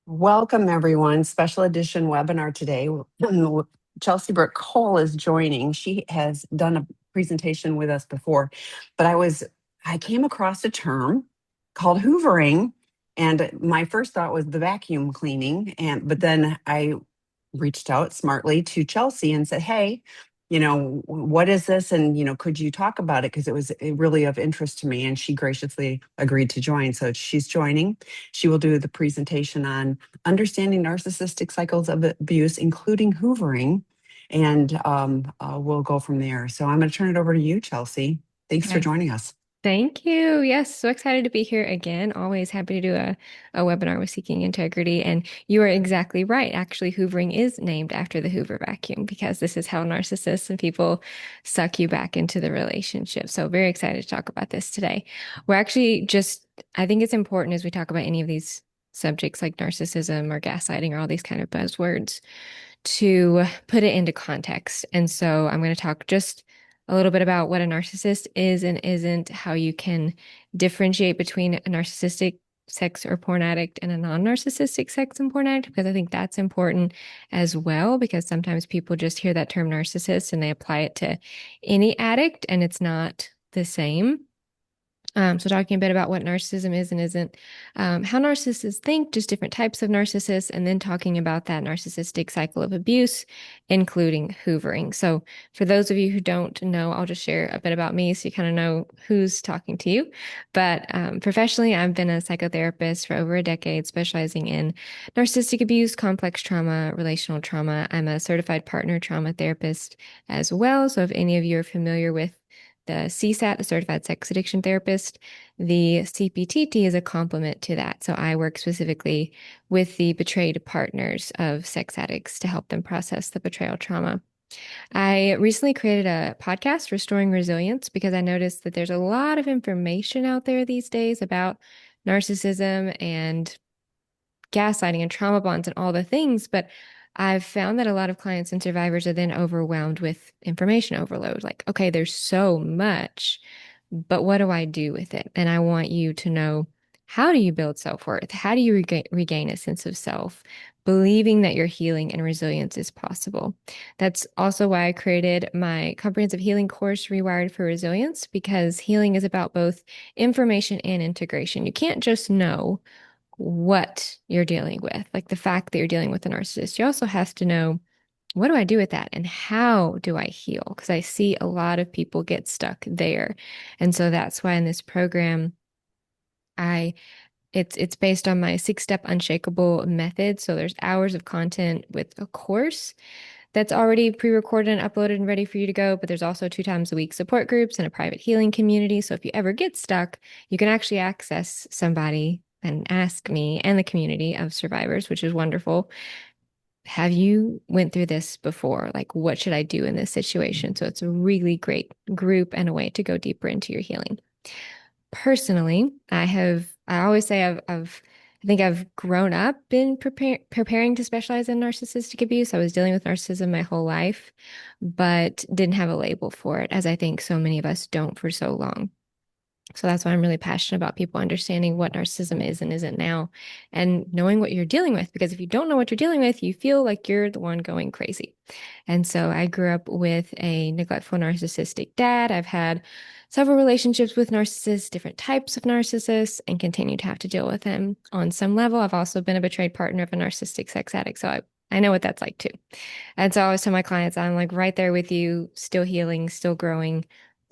Welcome, everyone. Special edition webinar today. Chelsey Brooke Cole is joining. She has done a presentation with us before, but I came across a term called hoovering, and my first thought was the vacuum cleaning, but then I reached out smartly to Chelsey and said, "Hey, what is this? And could you talk about it? Because it was really of interest to me." And she graciously agreed to join. So she's joining. She will do the presentation on understanding narcissistic cycles of abuse, including hoovering, and we'll go from there. So I'm going to turn it over to you, Chelsey. Thanks for Yes. joining us. Thank you. Yes, so excited to be here again. Always happy to do a webinar with Seeking Integrity. And you are exactly right. Actually, hoovering is named after the Hoover vacuum because this is how narcissists and people suck you back into the relationship. So very excited to talk about this today. We're actually I think it's important as we talk about any of these subjects like narcissism or gaslighting or all these kind of buzzwords to put it into context. And so I'm going to talk just a little bit about what a narcissist is and isn't, how you can differentiate between a narcissistic sex or porn addict and a non-narcissistic sex and porn addict, because I think that's important as well, because sometimes people just hear that term narcissist and they apply it to any addict and it's not the same. So talking a bit about what narcissism is and isn't, how narcissists think, just different types of narcissists, and then talking about that narcissistic cycle of abuse, including hoovering. So for those of you who don't know, I'll just share a bit about me so you kind of know who's talking to you. But professionally, I've been a psychotherapist for over a decade, specializing in narcissistic abuse, complex trauma, relational trauma. I'm a certified partner trauma therapist as well. So if any of you are familiar with the CSAT, the Certified Sex Addiction Therapist. The CPTT is a complement to that. So I work specifically with the betrayed partners of sex addicts to help them process the betrayal trauma. I recently created a podcast, Restoring Resilience, because I noticed that there's a lot of information out there these days about narcissism and gaslighting and trauma bonds and all the things, but I've found that a lot of clients and survivors are then overwhelmed with information overload. Like, okay, there's so much, but what do I do with it? And I want you to know, how do you build self-worth? How do you regain a sense of self, believing that your healing and resilience is possible? That's also why I created my comprehensive healing course, Rewired for Resilience, because healing is about both information and integration. You can't just know what you're dealing with, like the fact that you're dealing with a narcissist. You also have to know, what do I do with that and how do I heal? Because I see a lot of people get stuck there. And so that's why in this program, I it's based on my 6-step unshakable method. So there's hours of content with a course that's already pre-recorded and uploaded and ready for you to go, but there's also 2 times a week support groups and a private healing community. So if you ever get stuck, you can actually access somebody and ask me and the community of survivors, which is wonderful. Have you went through this before? Like, what should I do in this situation? So it's a really great group and a way to go deeper into your healing. Personally, I always say I think I've grown up in preparing to specialize in narcissistic abuse. I was dealing with narcissism my whole life, but didn't have a label for it, as I think so many of us don't for so long. So that's why I'm really passionate about people understanding what narcissism is and isn't now and knowing what you're dealing with. Because if you don't know what you're dealing with, you feel like you're the one going crazy. And so I grew up with a neglectful narcissistic dad. I've had several relationships with narcissists, different types of narcissists, and continue to have to deal with them on some level. I've also been a betrayed partner of a narcissistic sex addict. So I know what that's like too. And so I always tell my clients, I'm like right there with you, still healing, still growing,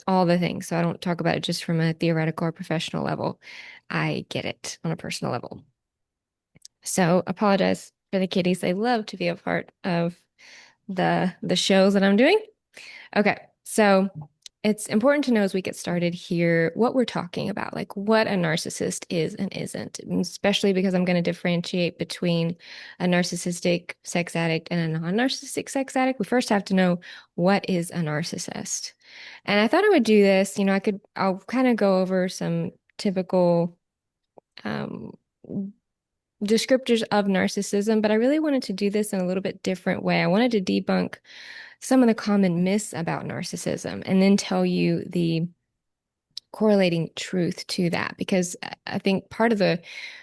all the things. So I don't talk about it just from a theoretical or professional level. I get it on a personal level. So apologize for the kitties. They love to be a part of the shows that I'm doing. Okay. So it's important to know as we get started here what we're talking about, like what a narcissist is and isn't, especially because I'm going to differentiate between a narcissistic sex addict and a non-narcissistic sex addict. We first have to know, what is a narcissist. And I thought I would do this, I'll kind of go over some typical um, descriptors of narcissism, but I really wanted to do this in a little bit different way. I wanted to debunk some of the common myths about narcissism and then tell you the correlating truth to that, because I think part of the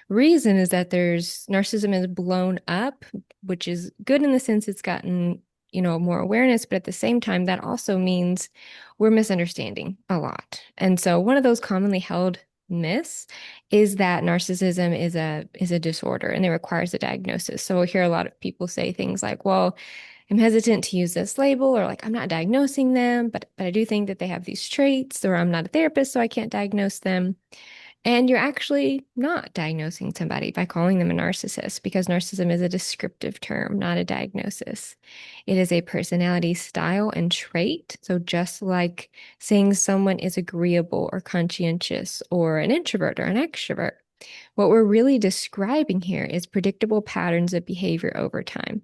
reason is that there's narcissism is blown up, which is good in the sense it's gotten, more awareness, but at the same time, that also means we're misunderstanding a lot. And so one of those commonly held myths is that narcissism is a disorder and it requires a diagnosis. So we'll hear a lot of people say things like, well, I'm hesitant to use this label, or like I'm not diagnosing them, but I do think that they have these traits, or I'm not a therapist, so I can't diagnose them. And you're actually not diagnosing somebody by calling them a narcissist, because narcissism is a descriptive term, not a diagnosis. It is a personality style and trait. So just like saying someone is agreeable or conscientious or an introvert or an extrovert, what we're really describing here is predictable patterns of behavior over time.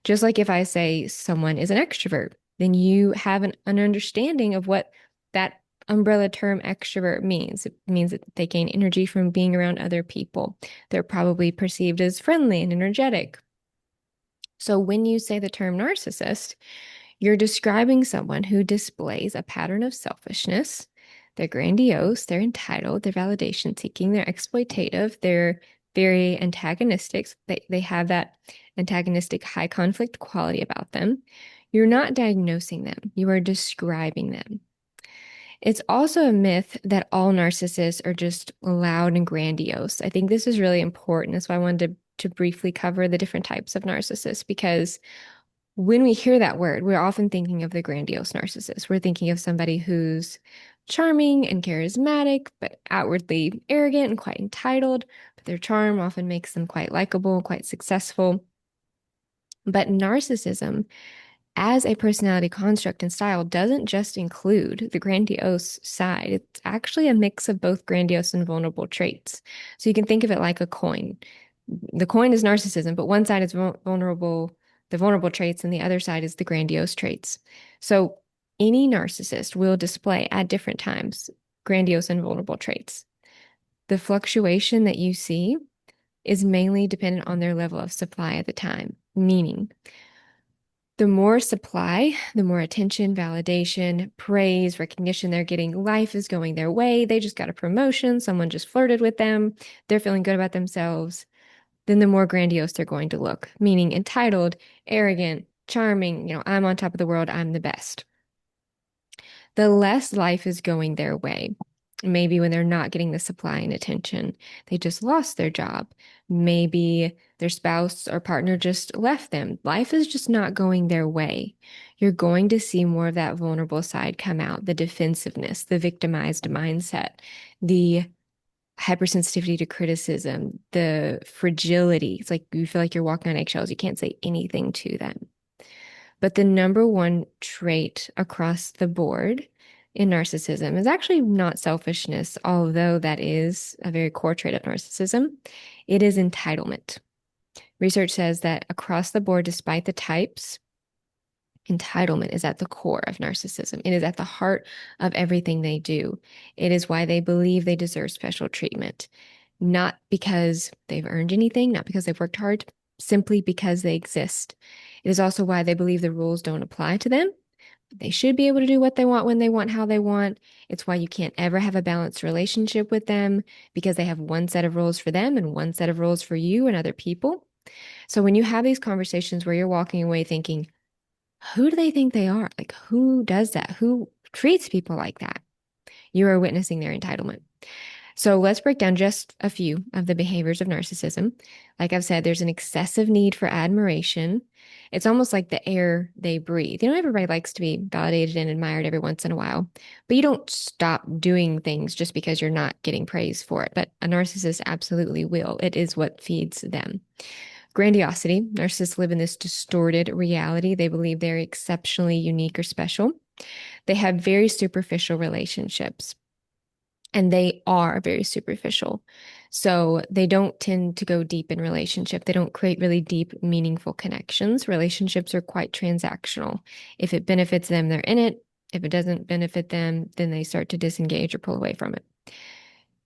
Just like if I say someone is an extrovert, then you have an understanding of what that umbrella term extrovert means. It means that they gain energy from being around other people. They're probably perceived as friendly and energetic. So when you say the term narcissist, you're describing someone who displays a pattern of selfishness. They're grandiose, they're entitled, they're validation seeking, they're exploitative, they're very antagonistic. They have that antagonistic high conflict quality about them. You're not diagnosing them, you are describing them. It's also a myth that all narcissists are just loud and grandiose. I think this is really important. That's why I wanted to briefly cover the different types of narcissists, because when we hear that word, we're often thinking of the grandiose narcissist. We're thinking of somebody who's charming and charismatic, but outwardly arrogant and quite entitled. But their charm often makes them quite likable, quite successful. But narcissism, as a personality construct and style, doesn't just include the grandiose side. It's actually a mix of both grandiose and vulnerable traits. So you can think of it like a coin. The coin is narcissism, but one side is vulnerable, the vulnerable traits, and the other side is the grandiose traits. So any narcissist will display at different times grandiose and vulnerable traits. The fluctuation that you see is mainly dependent on their level of supply at the time, meaning the more supply, the more attention, validation, praise, recognition they're getting. Life is going their way. They just got a promotion. Someone just flirted with them. They're feeling good about themselves. Then the more grandiose they're going to look, meaning entitled, arrogant, charming. I'm on top of the world. I'm the best. The less life is going their way. Maybe when they're not getting the supply and attention, they just lost their job. Maybe their spouse or partner just left them. Life is just not going their way. You're going to see more of that vulnerable side come out, the defensiveness, the victimized mindset, the hypersensitivity to criticism, the fragility. It's like you feel like you're walking on eggshells. You can't say anything to them. But the number one trait across the board in narcissism is actually not selfishness, although that is a very core trait of narcissism. It is entitlement. Research says that across the board, despite the types, entitlement is at the core of narcissism. It is at the heart of everything they do. It is why they believe they deserve special treatment, not because they've earned anything, not because they've worked hard, simply because they exist. It is also why they believe the rules don't apply to them. They should be able to do what they want, when they want, how they want. It's why you can't ever have a balanced relationship with them, because they have one set of rules for them and one set of rules for you and other people. So when you have these conversations where you're walking away thinking, who do they think they are? Like, who does that? Who treats people like that? You are witnessing their entitlement. So let's break down just a few of the behaviors of narcissism. Like I've said, there's an excessive need for admiration. It's almost like the air they breathe. Everybody likes to be validated and admired every once in a while, but you don't stop doing things just because you're not getting praise for it. But a narcissist absolutely will. It is what feeds them. Grandiosity. Narcissists live in this distorted reality. They believe they're exceptionally unique or special. They have very superficial relationships. And they are very superficial. So they don't tend to go deep in relationship. They don't create really deep, meaningful connections. Relationships are quite transactional. If it benefits them, they're in it. If it doesn't benefit them, then they start to disengage or pull away from it.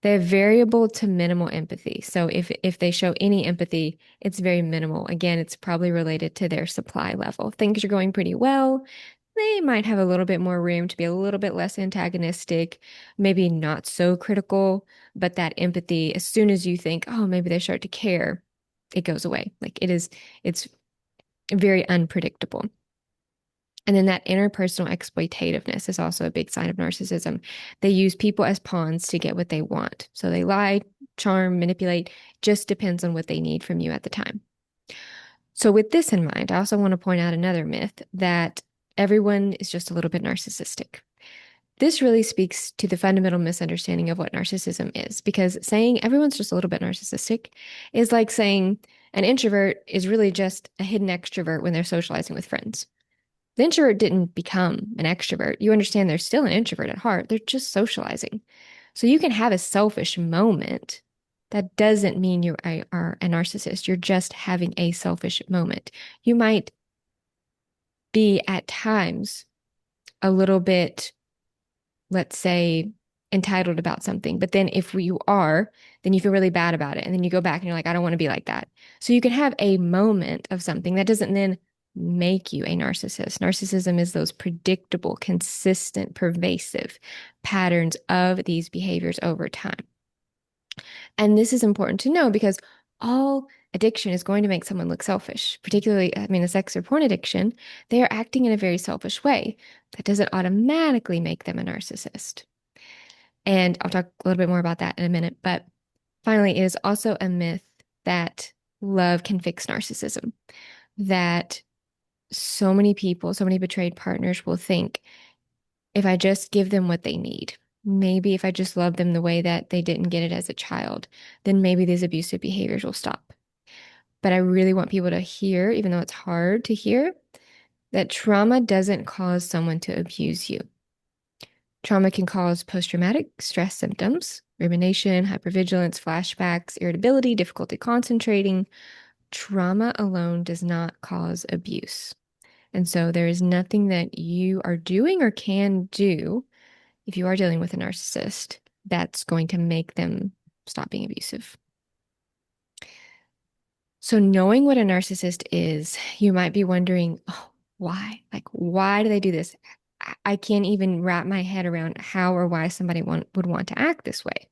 They have variable to minimal empathy. So if they show any empathy, it's very minimal. Again, it's probably related to their supply level. Things are going pretty well. they might have a little bit more room to be a little bit less antagonistic, maybe not so critical, but that empathy, as soon as you think, oh, maybe they start to care, it goes away. It's very unpredictable. And then that interpersonal exploitativeness is also a big sign of narcissism. They use people as pawns to get what they want. So they lie, charm, manipulate, just depends on what they need from you at the time. So, with this in mind, I also want to point out another myth that everyone is just a little bit narcissistic. This really speaks to the fundamental misunderstanding of what narcissism is, because saying everyone's just a little bit narcissistic is like saying an introvert is really just a hidden extrovert when they're socializing with friends. The introvert didn't become an extrovert. You understand they're still an introvert at heart. They're just socializing. So you can have a selfish moment. That doesn't mean you are a narcissist. You're just having a selfish moment. You might be at times a little bit, let's say, entitled about something. But then if you are, then you feel really bad about it. And then you go back and you're like, I don't want to be like that. So you can have a moment of something that doesn't then make you a narcissist. Narcissism is those predictable, consistent, pervasive patterns of these behaviors over time. And this is important to know because all addiction is going to make someone look selfish, particularly, I mean, a sex or porn addiction, they are acting in a very selfish way. That doesn't automatically make them a narcissist. And I'll talk a little bit more about that in a minute. But finally, it is also a myth that love can fix narcissism, that so many people, so many betrayed partners will think if I just give them what they need, maybe if I just love them the way that they didn't get it as a child, then maybe these abusive behaviors will stop. But I really want people to hear, even though it's hard to hear, that trauma doesn't cause someone to abuse you. Trauma can cause post-traumatic stress symptoms, rumination, hypervigilance, flashbacks, irritability, difficulty concentrating. Trauma alone does not cause abuse. And so there is nothing that you are doing or can do if you are dealing with a narcissist that's going to make them stop being abusive. So knowing what a narcissist is, you might be wondering, oh, why? Like, why do they do this? I can't even wrap my head around how or why somebody would want to act this way.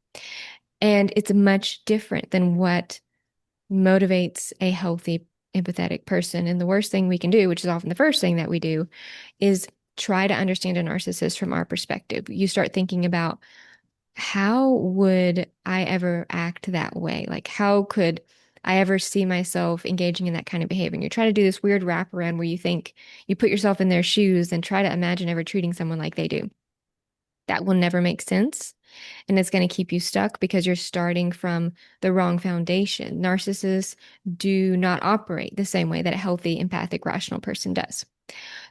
And it's much different than what motivates a healthy, empathetic person. And the worst thing we can do, which is often the first thing that we do, is try to understand a narcissist from our perspective. You start thinking about how would I ever act that way? Like, how could I ever see myself engaging in that kind of behavior? And you try to do this weird wraparound where you think you put yourself in their shoes and try to imagine ever treating someone like they do. That will never make sense. And it's going to keep you stuck because you're starting from the wrong foundation. Narcissists do not operate the same way that a healthy, empathic, rational person does.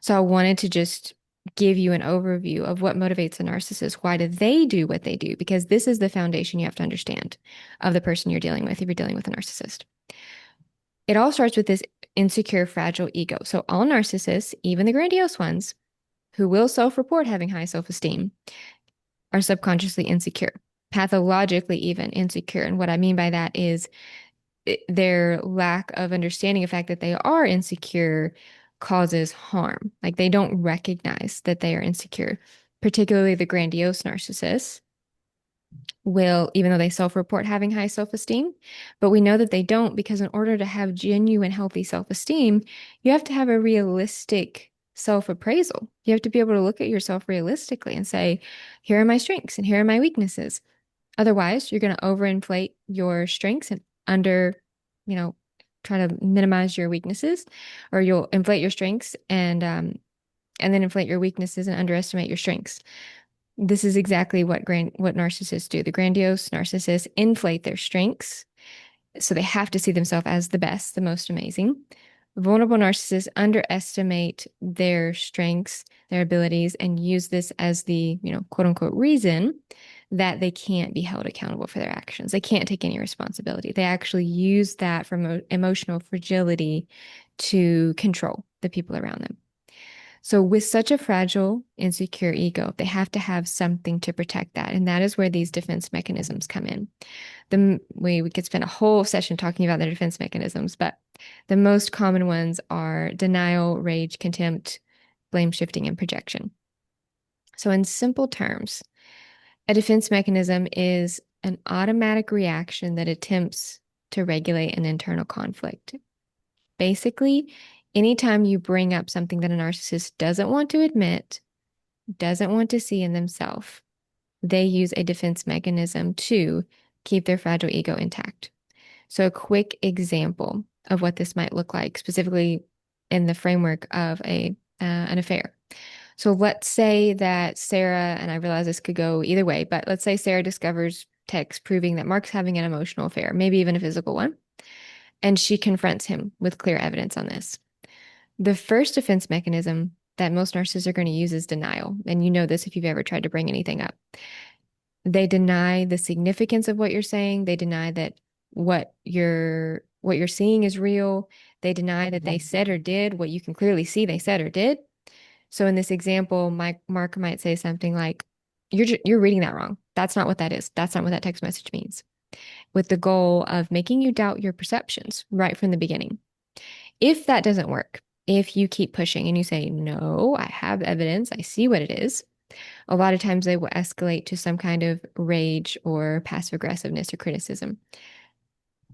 So I wanted to just give you an overview of what motivates a narcissist. Why do they do what they do? Because this is the foundation you have to understand of the person you're dealing with if you're dealing with a narcissist. It all starts with this insecure, fragile ego. So all narcissists, even the grandiose ones, who will self-report having high self-esteem, are subconsciously insecure, pathologically even insecure. And what I mean by that is their lack of understanding of the fact that they are insecure causes harm. Like they don't recognize that they are insecure, particularly the grandiose narcissists will, even though they self-report having high self-esteem, but we know that they don't because in order to have genuine, healthy self-esteem, you have to have a realistic self-appraisal. You have to be able to look at yourself realistically and say, here are my strengths and here are my weaknesses. Otherwise, you're going to overinflate your strengths and you know, try to minimize your weaknesses, or you'll inflate your strengths and then inflate your weaknesses and underestimate your strengths. This is exactly what narcissists do. The grandiose narcissists inflate their strengths, so they have to see themselves as the best, the most amazing. Vulnerable narcissists underestimate their strengths, their abilities, and use this as the, quote unquote, reason that they can't be held accountable for their actions. They can't take any responsibility. They actually use that from emotional fragility to control the people around them. So with such a fragile, insecure ego, they have to have something to protect that. And that is where these defense mechanisms come in. We could spend a whole session talking about the defense mechanisms, but the most common ones are denial, rage, contempt, blame shifting, and projection. So, in simple terms, a defense mechanism is an automatic reaction that attempts to regulate an internal conflict. Basically, anytime you bring up something that a narcissist doesn't want to admit, doesn't want to see in themselves, they use a defense mechanism to keep their fragile ego intact. So, a quick example of what this might look like, specifically in the framework of an affair. So, let's say that Sarah, and I realize this could go either way, but let's say Sarah discovers text proving that Mark's having an emotional affair, maybe even a physical one, and she confronts him with clear evidence on this. The first defense mechanism that most narcissists are going to use is denial. And you know this if you've ever tried to bring anything up. They deny the significance of what you're saying. They deny that what you're seeing is real. They deny that they said or did what you can clearly see they said or did. So in this example, Mark might say something like, "You're reading that wrong. That's not what that is. That's not what that text message means," with the goal of making you doubt your perceptions right from the beginning. If that doesn't work, if you keep pushing and you say, "No, I have evidence. I see what it is," a lot of times they will escalate to some kind of rage or passive aggressiveness or criticism.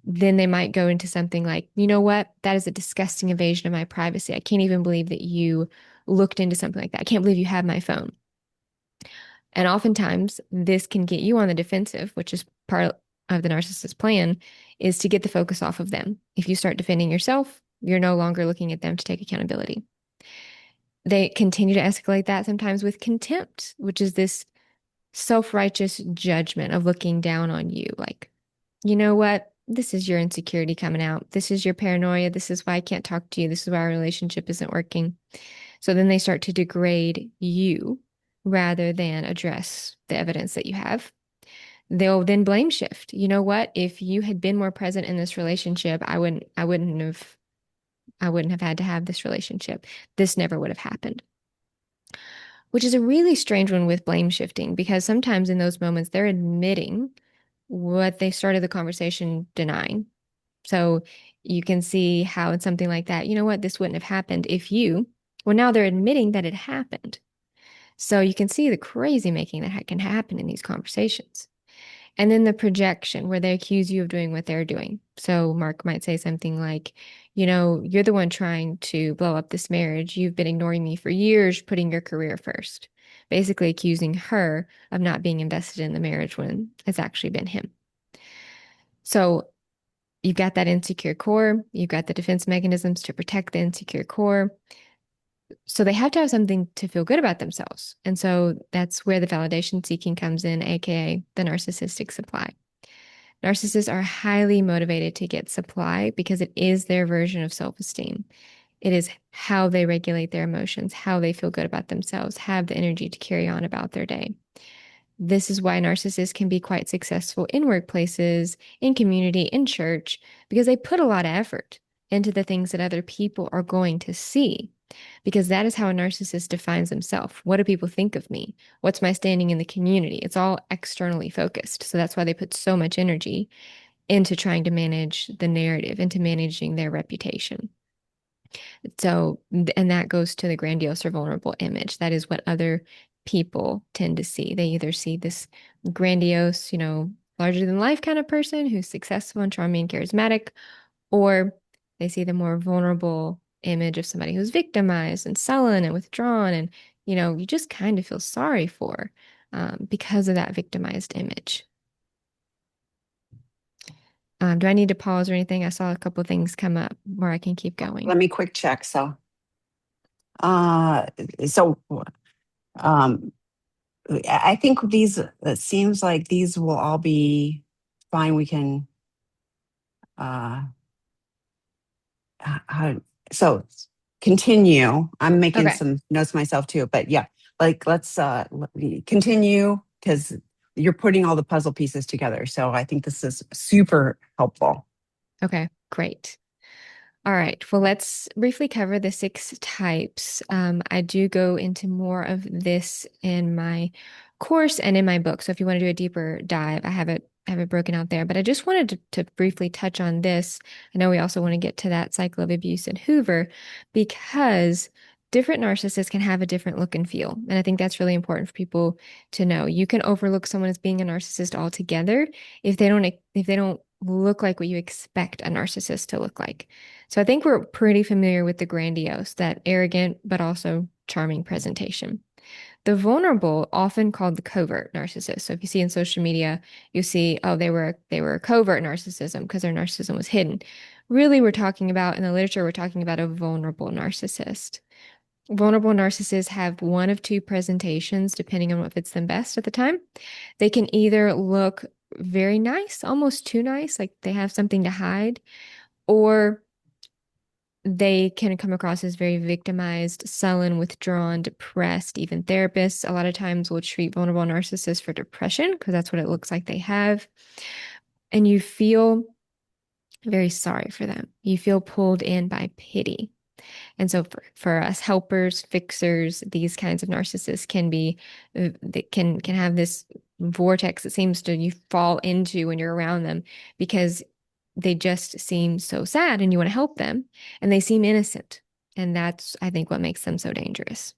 Then they might go into something like, "You know what? That is a disgusting invasion of my privacy. I can't even believe that you looked into something like that. I can't believe you have my phone." And oftentimes this can get you on the defensive, which is part of the narcissist plan, is to get the focus off of them. If you start defending yourself, you're no longer looking at them to take accountability. They continue to escalate that sometimes with contempt, which is this self-righteous judgment of looking down on you. Like, "You know what? This is your insecurity coming out. This is your paranoia. This is why I can't talk to you. This is why our relationship isn't working." So then they start to degrade you rather than address the evidence that you have. They'll then blame shift. "You know what? If you had been more present in this relationship, I wouldn't have had to have this relationship. This never would have happened." Which is a really strange one with blame shifting, because sometimes in those moments they're admitting what they started the conversation denying. So you can see how in something like that, "You know what? This wouldn't have happened if you," well, now they're admitting that it happened. So you can see the crazy making that can happen in these conversations. And then the projection, where they accuse you of doing what they're doing. So Mark might say something like, "You're the one trying to blow up this marriage. You've been ignoring me for years, putting your career first." Basically accusing her of not being invested in the marriage when it's actually been him. So you've got that insecure core. You've got the defense mechanisms to protect the insecure core. So they have to have something to feel good about themselves. And so that's where the validation seeking comes in, aka the narcissistic supply. Narcissists are highly motivated to get supply because it is their version of self-esteem. It is how they regulate their emotions, how they feel good about themselves, have the energy to carry on about their day. This is why narcissists can be quite successful in workplaces, in community, in church, because they put a lot of effort into the things that other people are going to see. Because that is how a narcissist defines himself. What do people think of me? What's my standing in the community? It's all externally focused. So that's why they put so much energy into trying to manage the narrative, into managing their reputation. So, and that goes to the grandiose or vulnerable image. That is what other people tend to see. They either see this grandiose, larger than life kind of person who's successful and charming and charismatic, or they see the more vulnerable image of somebody who's victimized and sullen and withdrawn, and you just kind of feel sorry for because of that victimized image. Do I need to pause or anything? I saw a couple of things come up where I can keep going. Let me quick check. Uh, so, um, I think it seems like these will all be fine. We can, so continue. I'm making Okay. some notes myself too, but yeah, let's continue, because you're putting all the puzzle pieces together. So I think this is super helpful. Okay, great. All right. Well, let's briefly cover the 6 types. I do go into more of this in my course and in my book. So if you want to do a deeper dive, I have it broken out there. But I just wanted to briefly touch on this. I know we also want to get to that cycle of abuse and Hoover, because different narcissists can have a different look and feel. And I think that's really important for people to know. You can overlook someone as being a narcissist altogether if they don't look like what you expect a narcissist to look like. So I think we're pretty familiar with the grandiose, that arrogant but also charming presentation. The vulnerable, often called the covert narcissist. So if you see in social media, you see, oh, they were a covert narcissism because their narcissism was hidden. Really, we're talking about in the literature, we're talking about a vulnerable narcissist. Vulnerable narcissists have one of two presentations, depending on what fits them best at the time. They can either look very nice, almost too nice, like they have something to hide, or they can come across as very victimized, sullen, withdrawn, depressed. Even therapists a lot of times will treat vulnerable narcissists for depression because that's what it looks like they have. And you feel very sorry for them. You feel pulled in by pity. And so for us helpers, fixers, these kinds of narcissists can be that can have this vortex that seems to you fall into when you're around them because they just seem so sad and you want to help them and they seem innocent. And that's, I think, what makes them so dangerous.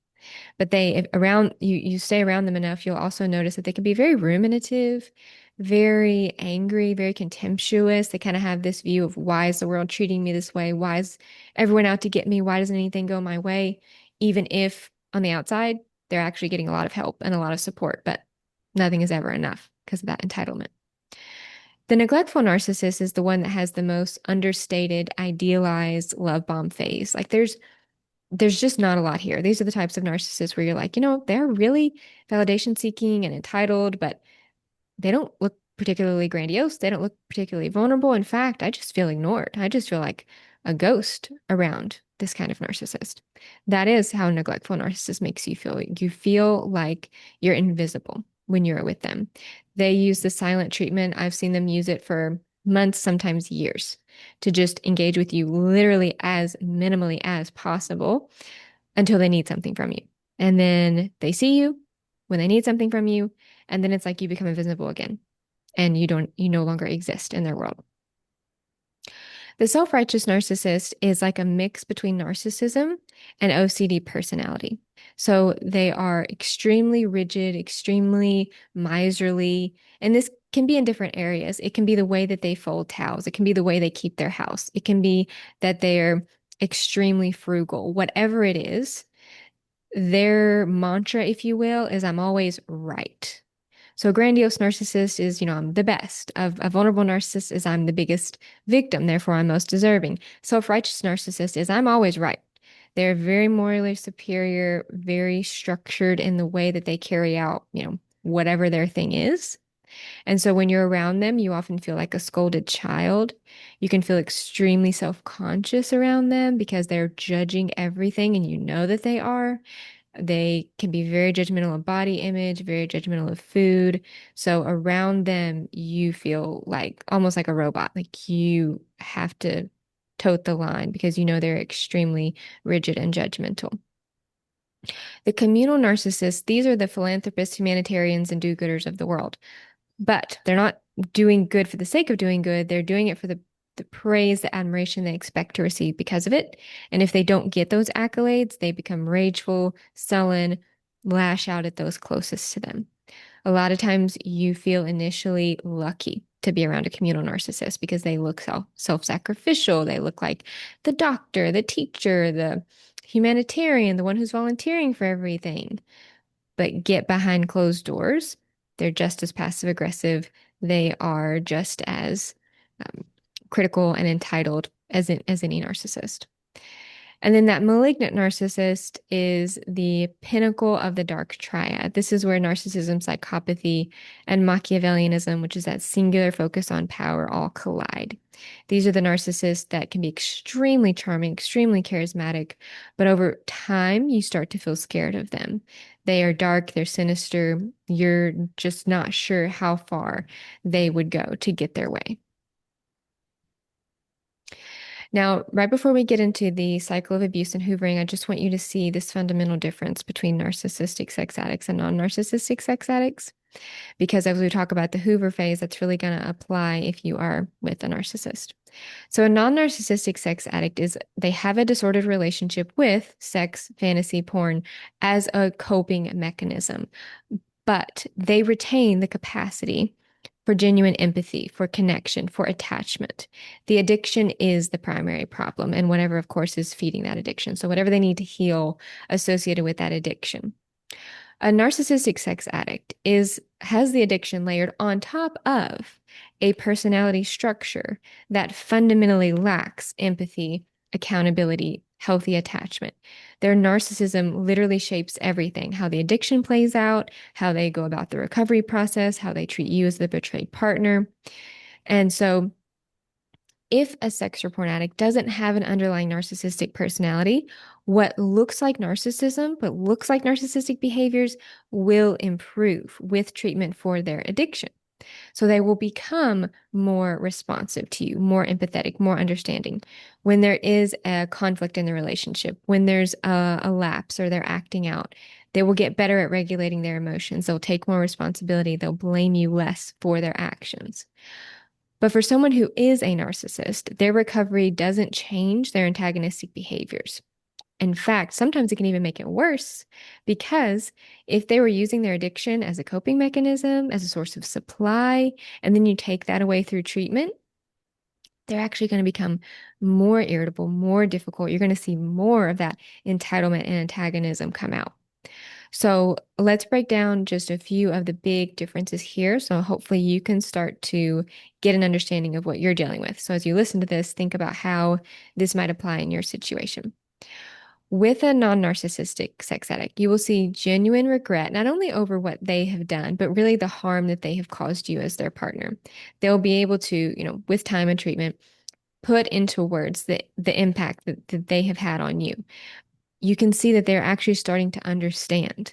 But if around you stay around them enough, you'll also notice that they can be very ruminative, very angry, very contemptuous. They kind of have this view of why is the world treating me this way? Why is everyone out to get me? Why doesn't anything go my way? Even if on the outside, they're actually getting a lot of help and a lot of support, but nothing is ever enough because of that entitlement. The neglectful narcissist is the one that has the most understated, idealized love bomb phase. Like there's just not a lot here. These are the types of narcissists where you're like, they're really validation seeking and entitled, but they don't look particularly grandiose. They don't look particularly vulnerable. In fact, I just feel ignored. I just feel like a ghost around this kind of narcissist. That is how a neglectful narcissist makes you feel. You feel like you're invisible when you're with them. They use the silent treatment. I've seen them use it for months, sometimes years, to just engage with you literally as minimally as possible until they need something from you. And then they see you when they need something from you. And then it's like you become invisible again and you no longer exist in their world. The self-righteous narcissist is like a mix between narcissism and OCD personality. So they are extremely rigid, extremely miserly, and this can be in different areas. It can be the way that they fold towels. It can be the way they keep their house. It can be that they're extremely frugal. Whatever it is, their mantra, if you will, is I'm always right. So a grandiose narcissist is, I'm the best. A vulnerable narcissist is I'm the biggest victim, therefore I'm most deserving. Self-righteous narcissist is I'm always right. They're very morally superior, very structured in the way that they carry out, whatever their thing is. And so when you're around them, you often feel like a scolded child. You can feel extremely self-conscious around them because they're judging everything and you know that they are. They can be very judgmental of body image, very judgmental of food. So around them, you feel like almost like a robot. Like you have to tote the line because they're extremely rigid and judgmental. The communal narcissists, these are the philanthropists, humanitarians, and do-gooders of the world. But they're not doing good for the sake of doing good. They're doing it for the praise, the admiration they expect to receive because of it. And if they don't get those accolades, they become rageful, sullen, lash out at those closest to them. A lot of times you feel initially lucky to be around a communal narcissist because they look self-sacrificial. They look like the doctor, the teacher, the humanitarian, the one who's volunteering for everything. But get behind closed doors, they're just as passive aggressive. They are just as critical and entitled as any narcissist. And then that malignant narcissist is the pinnacle of the dark triad. This is where narcissism, psychopathy, and Machiavellianism, which is that singular focus on power, all collide. These are the narcissists that can be extremely charming, extremely charismatic, but over time, you start to feel scared of them. They are dark, they're sinister. You're just not sure how far they would go to get their way. Now, right before we get into the cycle of abuse and hoovering, I just want you to see this fundamental difference between narcissistic sex addicts and non-narcissistic sex addicts. Because as we talk about the hoover phase, that's really going to apply if you are with a narcissist. So a non-narcissistic sex addict is they have a disordered relationship with sex, fantasy, porn as a coping mechanism, but they retain the capacity for genuine empathy, for connection, for attachment. The addiction is the primary problem, and whatever, of course, is feeding that addiction. So whatever they need to heal associated with that addiction. A narcissistic sex addict has the addiction layered on top of a personality structure that fundamentally lacks empathy, accountability, healthy attachment. Their narcissism literally shapes everything, how the addiction plays out, how they go about the recovery process, how they treat you as the betrayed partner. And so if a sex or porn addict doesn't have an underlying narcissistic personality, what looks like narcissism, but looks like narcissistic behaviors will improve with treatment for their addiction. So they will become more responsive to you, more empathetic, more understanding. When there is a conflict in the relationship, when there's a lapse or they're acting out, they will get better at regulating their emotions. They'll take more responsibility. They'll blame you less for their actions. But for someone who is a narcissist, their recovery doesn't change their antagonistic behaviors. In fact, sometimes it can even make it worse because if they were using their addiction as a coping mechanism, as a source of supply, and then you take that away through treatment, they're actually going to become more irritable, more difficult. You're going to see more of that entitlement and antagonism come out. So let's break down just a few of the big differences here. So hopefully you can start to get an understanding of what you're dealing with. So as you listen to this, think about how this might apply in your situation. With a non-narcissistic sex addict, you will see genuine regret, not only over what they have done, but really the harm that they have caused you as their partner. They'll be able to, with time and treatment, put into words the impact that they have had on you. You can see that they're actually starting to understand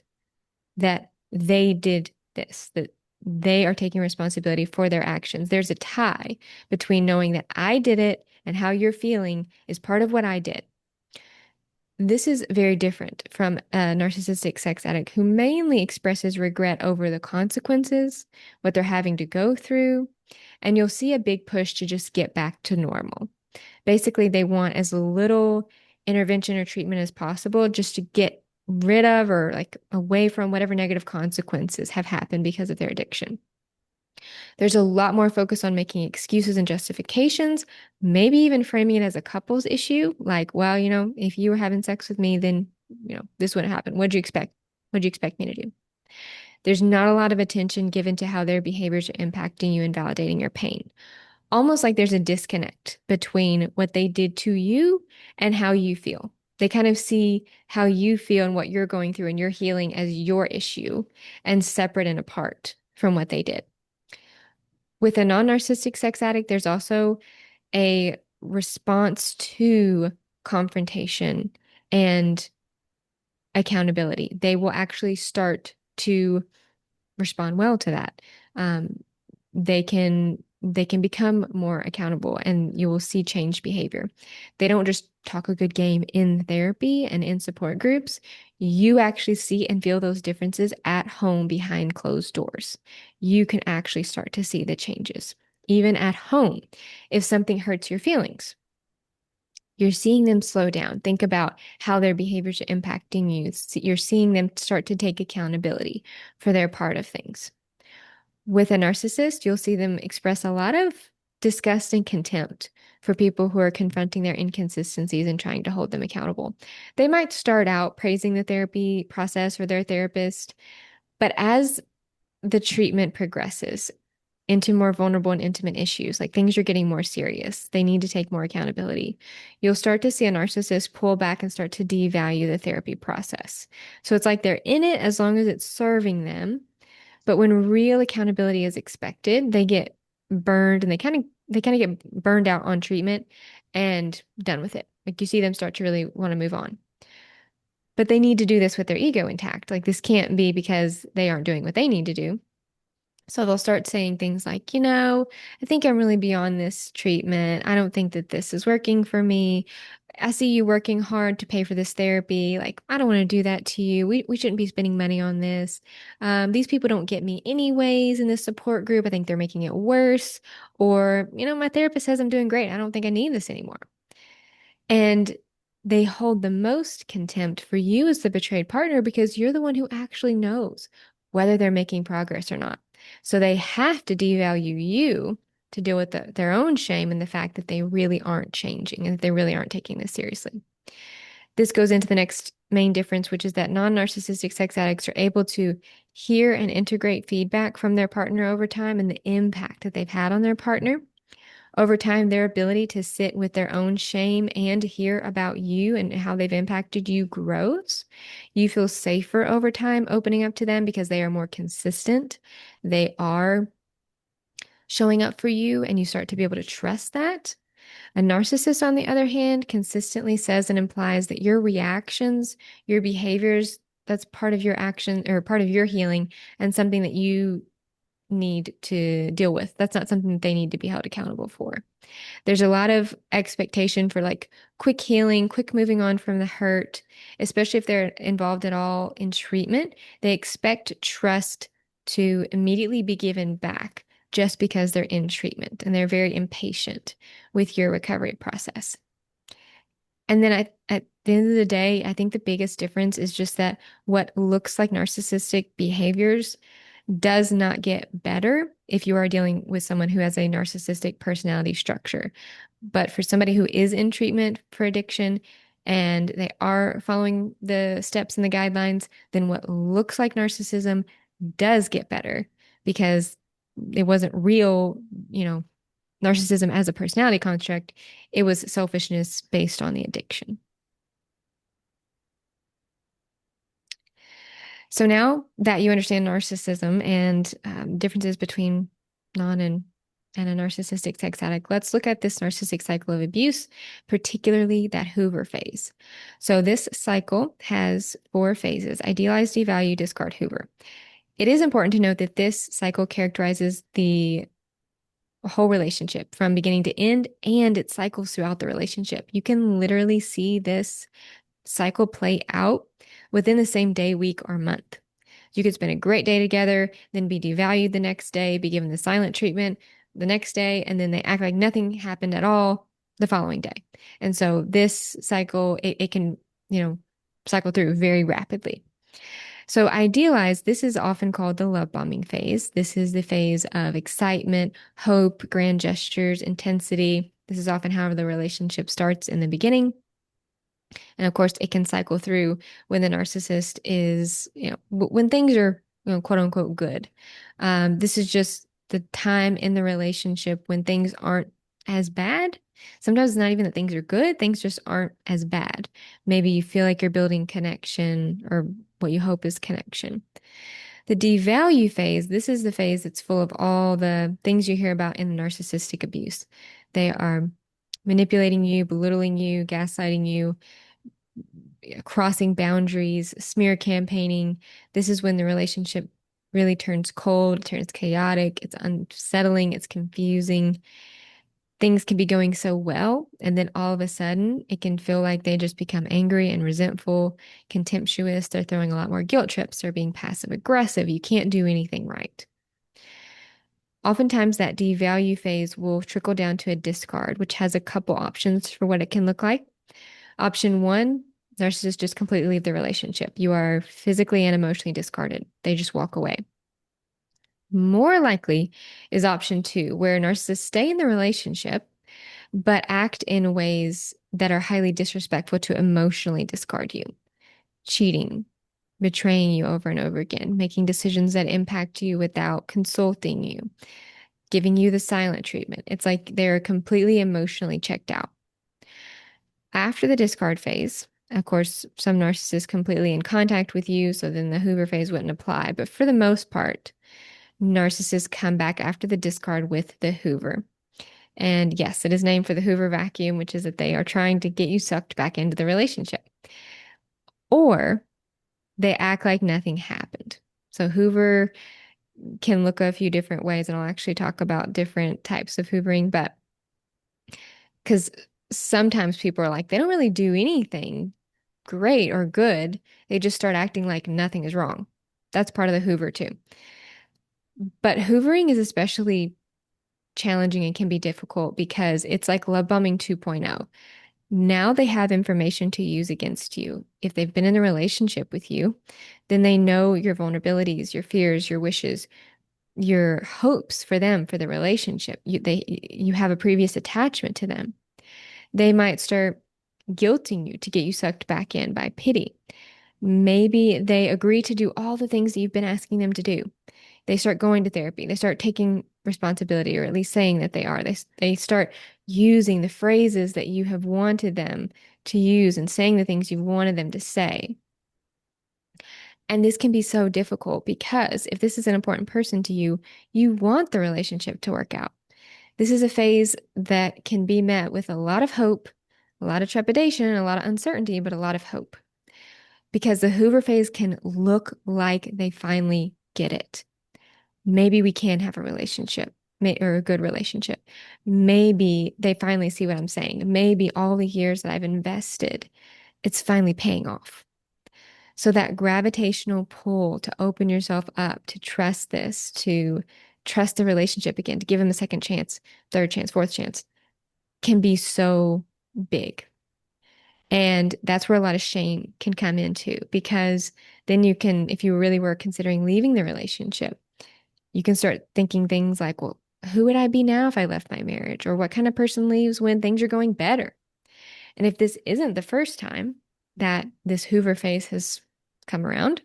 that they did this, that they are taking responsibility for their actions. There's a tie between knowing that I did it and how you're feeling is part of what I did. This is very different from a narcissistic sex addict who mainly expresses regret over the consequences, what they're having to go through, and you'll see a big push to just get back to normal. Basically, they want as little intervention or treatment as possible just to get rid of or like away from whatever negative consequences have happened because of their addiction. There's a lot more focus on making excuses and justifications, maybe even framing it as a couple's issue, like, well, if you were having sex with me, then, this wouldn't happen. What'd you expect? What'd you expect me to do? There's not a lot of attention given to how their behaviors are impacting you and validating your pain. Almost like there's a disconnect between what they did to you and how you feel. They kind of see how you feel and what you're going through and your healing as your issue and separate and apart from what they did. With a non-narcissistic sex addict, there's also a response to confrontation and accountability. They will actually start to respond well to that. They can become more accountable and you will see changed behavior. They don't just talk a good game in therapy and in support groups. You actually see and feel those differences at home behind closed doors. You can actually start to see the changes. Even at home, if something hurts your feelings, you're seeing them slow down. Think about how their behaviors are impacting you. You're seeing them start to take accountability for their part of things. With a narcissist, you'll see them express a lot of disgust and contempt for people who are confronting their inconsistencies and trying to hold them accountable. They might start out praising the therapy process or their therapist, but as the treatment progresses into more vulnerable and intimate issues, like things are getting more serious, they need to take more accountability. You'll start to see a narcissist pull back and start to devalue the therapy process. So it's like they're in it as long as it's serving them. But when real accountability is expected, they get burned and they kind of get burned out on treatment and done with it. Like you see them start to really want to move on. But they need to do this with their ego intact. Like this can't be because they aren't doing what they need to do. So they'll start saying things like, I think I'm really beyond this treatment. I don't think that this is working for me. I see you working hard to pay for this therapy. Like, I don't want to do that to you. We shouldn't be spending money on this. These people don't get me anyways in this support group. I think they're making it worse. Or, my therapist says I'm doing great. I don't think I need this anymore. And they hold the most contempt for you as the betrayed partner because you're the one who actually knows whether they're making progress or not. So they have to devalue you to deal with their own shame and the fact that they really aren't changing and that they really aren't taking this seriously. This goes into the next main difference, which is that non-narcissistic sex addicts are able to hear and integrate feedback from their partner over time and the impact that they've had on their partner. Over time, their ability to sit with their own shame and hear about you and how they've impacted you grows. You feel safer over time opening up to them because they are more consistent. They are showing up for you, and you start to be able to trust that. A narcissist, on the other hand, consistently says and implies that your reactions, your behaviors, that's part of your action or part of your healing and something that you need to deal with. That's not something that they need to be held accountable for. There's a lot of expectation for like quick healing, quick moving on from the hurt, especially if they're involved at all in treatment. They expect trust to immediately be given back just because they're in treatment, and they're very impatient with your recovery process. And then at the end of the day, I think the biggest difference is just that what looks like narcissistic behaviors does not get better if you are dealing with someone who has a narcissistic personality structure. But for somebody who is in treatment for addiction and they are following the steps and the guidelines, then what looks like narcissism does get better because it wasn't real, narcissism as a personality construct. It was selfishness based on the addiction. So now that you understand narcissism and differences between non and a narcissistic sex addict, let's look at this narcissistic cycle of abuse, particularly that Hoover phase. So this cycle has 4 phases: idealize, devalue, discard, Hoover. It is important to note that this cycle characterizes the whole relationship from beginning to end, and it cycles throughout the relationship. You can literally see this cycle play out within the same day, week, or month. You could spend a great day together, then be devalued the next day, be given the silent treatment the next day, and then they act like nothing happened at all the following day. And so this cycle, it can, cycle through very rapidly. So idealize, this is often called the love bombing phase. This is the phase of excitement, hope, grand gestures, intensity. This is often how the relationship starts in the beginning. And of course, it can cycle through when the narcissist is, when things are, quote unquote, good. This is just the time in the relationship when things aren't as bad. Sometimes it's not even that things are good, things just aren't as bad. Maybe you feel like you're building connection or what you hope is connection. The devalue phase, this is the phase that's full of all the things you hear about in narcissistic abuse. They are manipulating you, belittling you, gaslighting you, crossing boundaries, smear campaigning. This is when the relationship really turns cold, turns chaotic, it's unsettling, it's confusing. Things can be going so well, and then all of a sudden, it can feel like they just become angry and resentful, contemptuous. They're throwing a lot more guilt trips. They're being passive aggressive. You can't do anything right. Oftentimes, that devalue phase will trickle down to a discard, which has a couple options for what it can look like. Option 1, narcissists just completely leave the relationship. You are physically and emotionally discarded. They just walk away. More likely is option 2, where narcissists stay in the relationship, but act in ways that are highly disrespectful to emotionally discard you, cheating, betraying you over and over again, making decisions that impact you without consulting you, giving you the silent treatment. It's like they're completely emotionally checked out. After the discard phase, of course, some narcissists completely in contact with you, so then the Hoover phase wouldn't apply. But for the most part, narcissists come back after the discard with the Hoover. And yes, it is named for the Hoover vacuum, which is that they are trying to get you sucked back into the relationship. Or they act like nothing happened. So Hoover can look a few different ways, and I'll actually talk about different types of hoovering, but because sometimes people are like, they don't really do anything great or good. They just start acting like nothing is wrong. That's part of the Hoover too. But hoovering is especially challenging and can be difficult because it's like love bombing 2.0. Now they have information to use against you. If they've been in a relationship with you, then they know your vulnerabilities, your fears, your wishes, your hopes for them, for the relationship. You have a previous attachment to them. They might start guilting you to get you sucked back in by pity. Maybe they agree to do all the things that you've been asking them to do. They start going to therapy. They start taking responsibility, or at least saying that they are. They start using the phrases that you have wanted them to use and saying the things you wanted them to say. And this can be so difficult because if this is an important person to you, you want the relationship to work out. This is a phase that can be met with a lot of hope, a lot of trepidation, a lot of uncertainty, but a lot of hope. Because the Hoover phase can look like they finally get it. Maybe we can have a relationship or a good relationship. Maybe they finally see what I'm saying. Maybe all the years that I've invested, it's finally paying off. So that gravitational pull to open yourself up, to trust this, to trust the relationship again, to give them a second chance, third chance, fourth chance, can be so big. And that's where a lot of shame can come into because then you can, if you really were considering leaving the relationship, you can start thinking things like, well, who would I be now if I left my marriage? Or what kind of person leaves when things are going better? And if this isn't the first time that this Hoover phase has come around,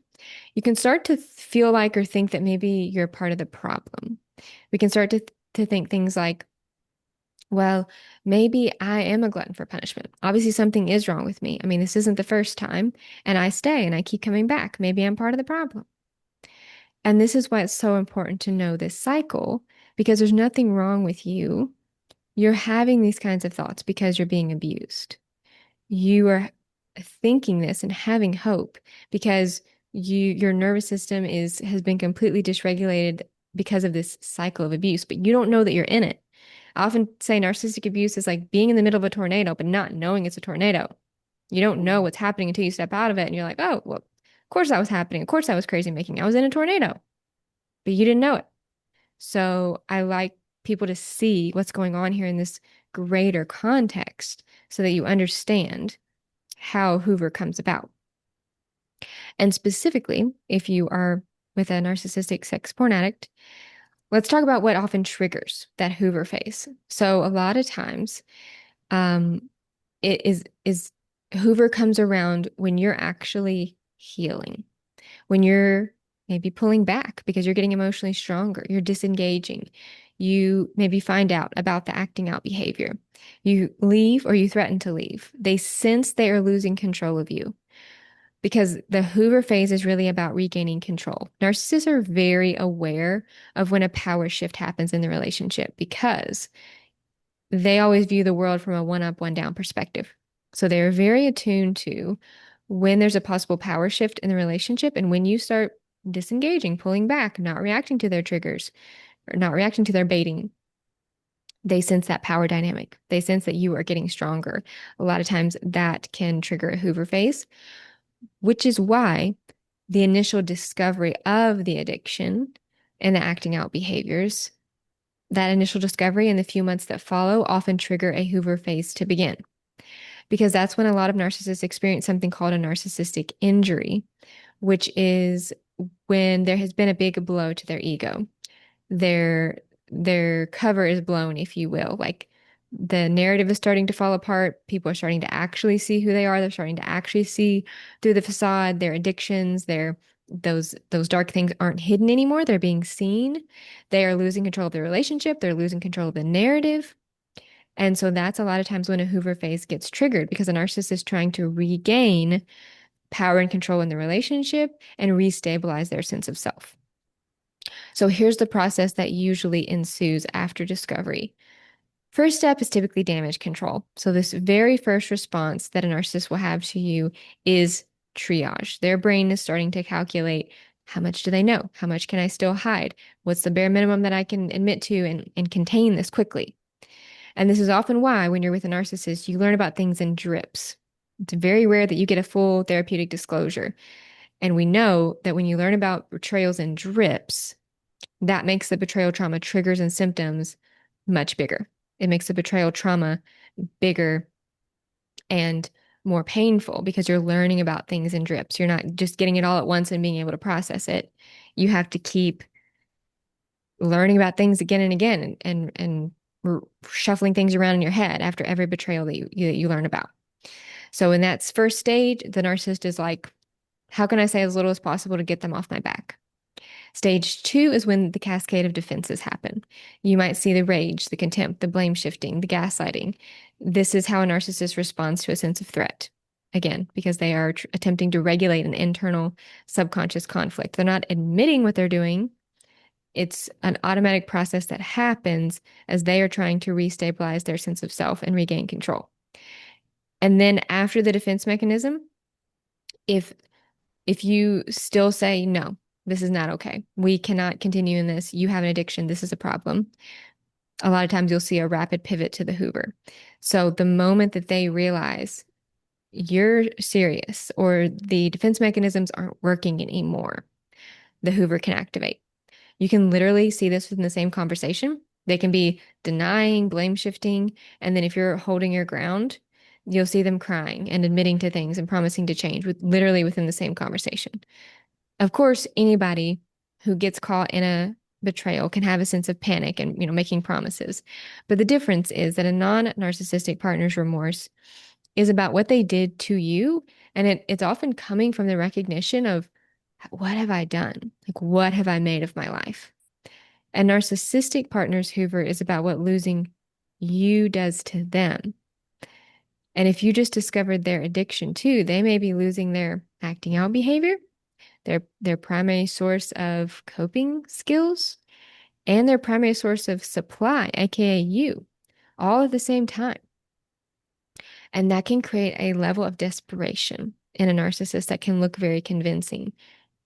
you can start to feel like or think that maybe you're part of the problem. We can start to think things like, well, maybe I am a glutton for punishment. Obviously, something is wrong with me. I mean, this isn't the first time, and I stay and I keep coming back. Maybe I'm part of the problem. And this is why it's so important to know this cycle because there's nothing wrong with you. You're having these kinds of thoughts because you're being abused. You are thinking this and having hope because your nervous system has been completely dysregulated because of this cycle of abuse, but you don't know that you're in it. I often say narcissistic abuse is like being in the middle of a tornado, but not knowing it's a tornado. You don't know what's happening until you step out of it and you're like, oh, well, of course that was happening. Of course that was crazy making. I was in a tornado, but you didn't know it. So I like people to see what's going on here in this greater context so that you understand how Hoover comes about. And specifically, if you are with a narcissistic sex porn addict, let's talk about what often triggers that Hoover phase. So a lot of times, um, it is Hoover comes around when you're actually healing, when you're maybe pulling back because you're getting emotionally stronger, you're disengaging, you maybe find out about the acting out behavior, you leave or you threaten to leave. They sense they are losing control of you because the Hoover phase is really about regaining control. Narcissists are very aware of when a power shift happens in the relationship because they always view the world from a one up, one down perspective. So they're very attuned to when there's a possible power shift in the relationship and when you start disengaging, pulling back, not reacting to their triggers or not reacting to their baiting. They sense that power dynamic. They sense that you are getting stronger. A lot of times that can trigger a Hoover phase, which is why the initial discovery of the addiction and the acting out behaviors, that initial discovery and the few months that follow often trigger a Hoover phase to begin. Because that's when a lot of narcissists experience something called a narcissistic injury, which is when there has been a big blow to their ego. Their cover is blown, if you will. Like the narrative is starting to fall apart. People are starting to actually see who they are. They're starting to actually see through the facade, their addictions, those dark things aren't hidden anymore. They're being seen. They are losing control of the relationship. They're losing control of the narrative. And so that's a lot of times when a Hoover phase gets triggered because a narcissist is trying to regain power and control in the relationship and restabilize their sense of self. So here's the process that usually ensues after discovery. First step is typically damage control. So this very first response that a narcissist will have to you is triage. Their brain is starting to calculate How much do they know? How much can I still hide? What's the bare minimum that I can admit to and contain this quickly? And this is often why, when you're with a narcissist, you learn about things in drips. It's very rare that you get a full therapeutic disclosure. And we know that when you learn about betrayals in drips, that makes the betrayal trauma triggers and symptoms much bigger. It makes the betrayal trauma bigger and more painful because you're learning about things in drips. You're not just getting it all at once and being able to process it. You have to keep learning about things again and again and shuffling things around in your head after every betrayal that you learn about. So in that first stage, the narcissist is like, how can I say as little as possible to get them off my back? Stage two is when the cascade of defenses happen. You might see the rage, the contempt, the blame shifting, the gaslighting. This is how a narcissist responds to a sense of threat. Again, because they are attempting to regulate an internal subconscious conflict. They're not admitting what they're doing. It's an automatic process that happens as they are trying to restabilize their sense of self and regain control. And then after the defense mechanism, if if you still say no, this is not okay. We cannot continue in this. You have an addiction. This is a problem. A lot of times you'll see a rapid pivot to the hoover. So the moment that they realize you're serious or the defense mechanisms aren't working anymore, the hoover can activate. You can literally see this within the same conversation. They can be denying, blame shifting, and then if you're holding your ground, you'll see them crying and admitting to things and promising to change with literally within the same conversation. Of course, anybody who gets caught in a betrayal can have a sense of panic and, making promises. But the difference is that a non-narcissistic partner's remorse is about what they did to you. And it's often coming from the recognition of, what have I done? Like, what have I made of my life? A narcissistic partner's hoover is about what losing you does to them. And if you just discovered their addiction too, they may be losing their acting out behavior, their primary source of coping skills, and their primary source of supply, aka you, all at the same time. And that can create a level of desperation in a narcissist that can look very convincing.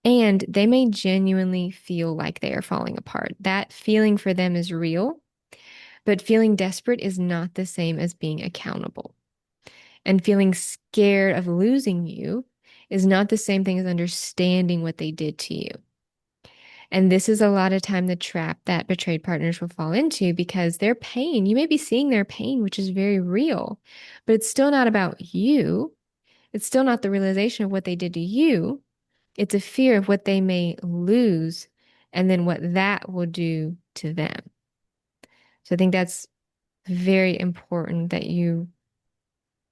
And they may genuinely feel like they are falling apart. That feeling for them is real, but feeling desperate is not the same as being accountable. And feeling scared of losing you is not the same thing as understanding what they did to you. And this is a lot of time the trap that betrayed partners will fall into because their pain, you may be seeing their pain, which is very real, but it's still not about you. It's still not the realization of what they did to you. It's a fear of what they may lose and then what that will do to them. So I think that's very important that you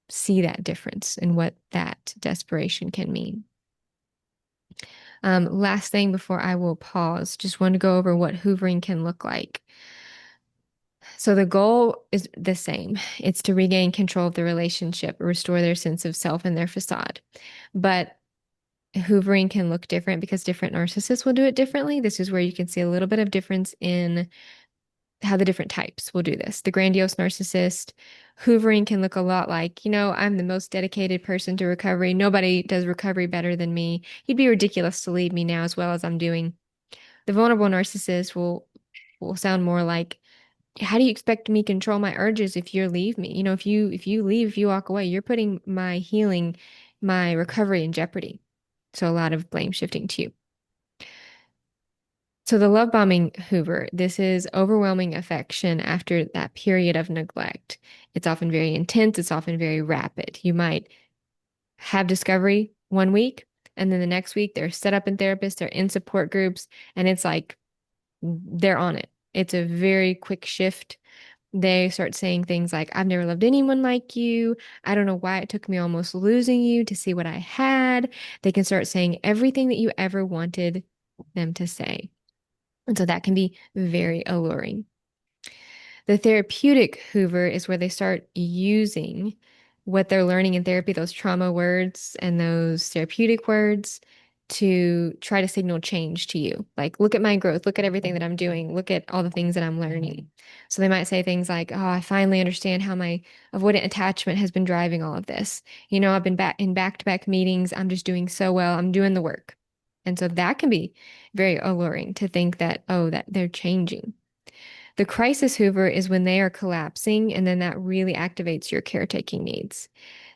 see that difference and what that desperation can mean. Last thing before I will pause, just want to go over what hoovering can look like. So the goal is the same. It's to regain control of the relationship, restore their sense of self and their facade. But hoovering can look different because different narcissists will do it differently. This is where you can see a little bit of difference in how the different types will do this. The grandiose narcissist, hoovering can look a lot like, I'm the most dedicated person to recovery. Nobody does recovery better than me. You'd be ridiculous to leave me now as well as I'm doing. The vulnerable narcissist will sound more like, how do you expect me to control my urges if you leave me? If you leave, if you walk away, you're putting my healing, my recovery in jeopardy. So a lot of blame shifting to you. So the love bombing hoover, this is overwhelming affection after that period of neglect. It's often very intense. It's often very rapid. You might have discovery one week, and then the next week they're set up in therapists, they're in support groups, and it's like they're on it. It's a very quick shift. They start saying things like, I've never loved anyone like you. I don't know why it took me almost losing you to see what I had. They can start saying everything that you ever wanted them to say. And so that can be very alluring. The therapeutic hoover is where they start using what they're learning in therapy, those trauma words and those therapeutic words, to try to signal change to you. Like, look at my growth, look at everything that I'm doing, look at all the things that I'm learning. So they might say things like, oh, I finally understand how my avoidant attachment has been driving all of this. I've been in back-to-back meetings. I'm just doing so well. I'm doing the work. And so that can be very alluring to think that, oh, that they're changing. The crisis Hoover is when they are collapsing, and then that really activates your caretaking needs.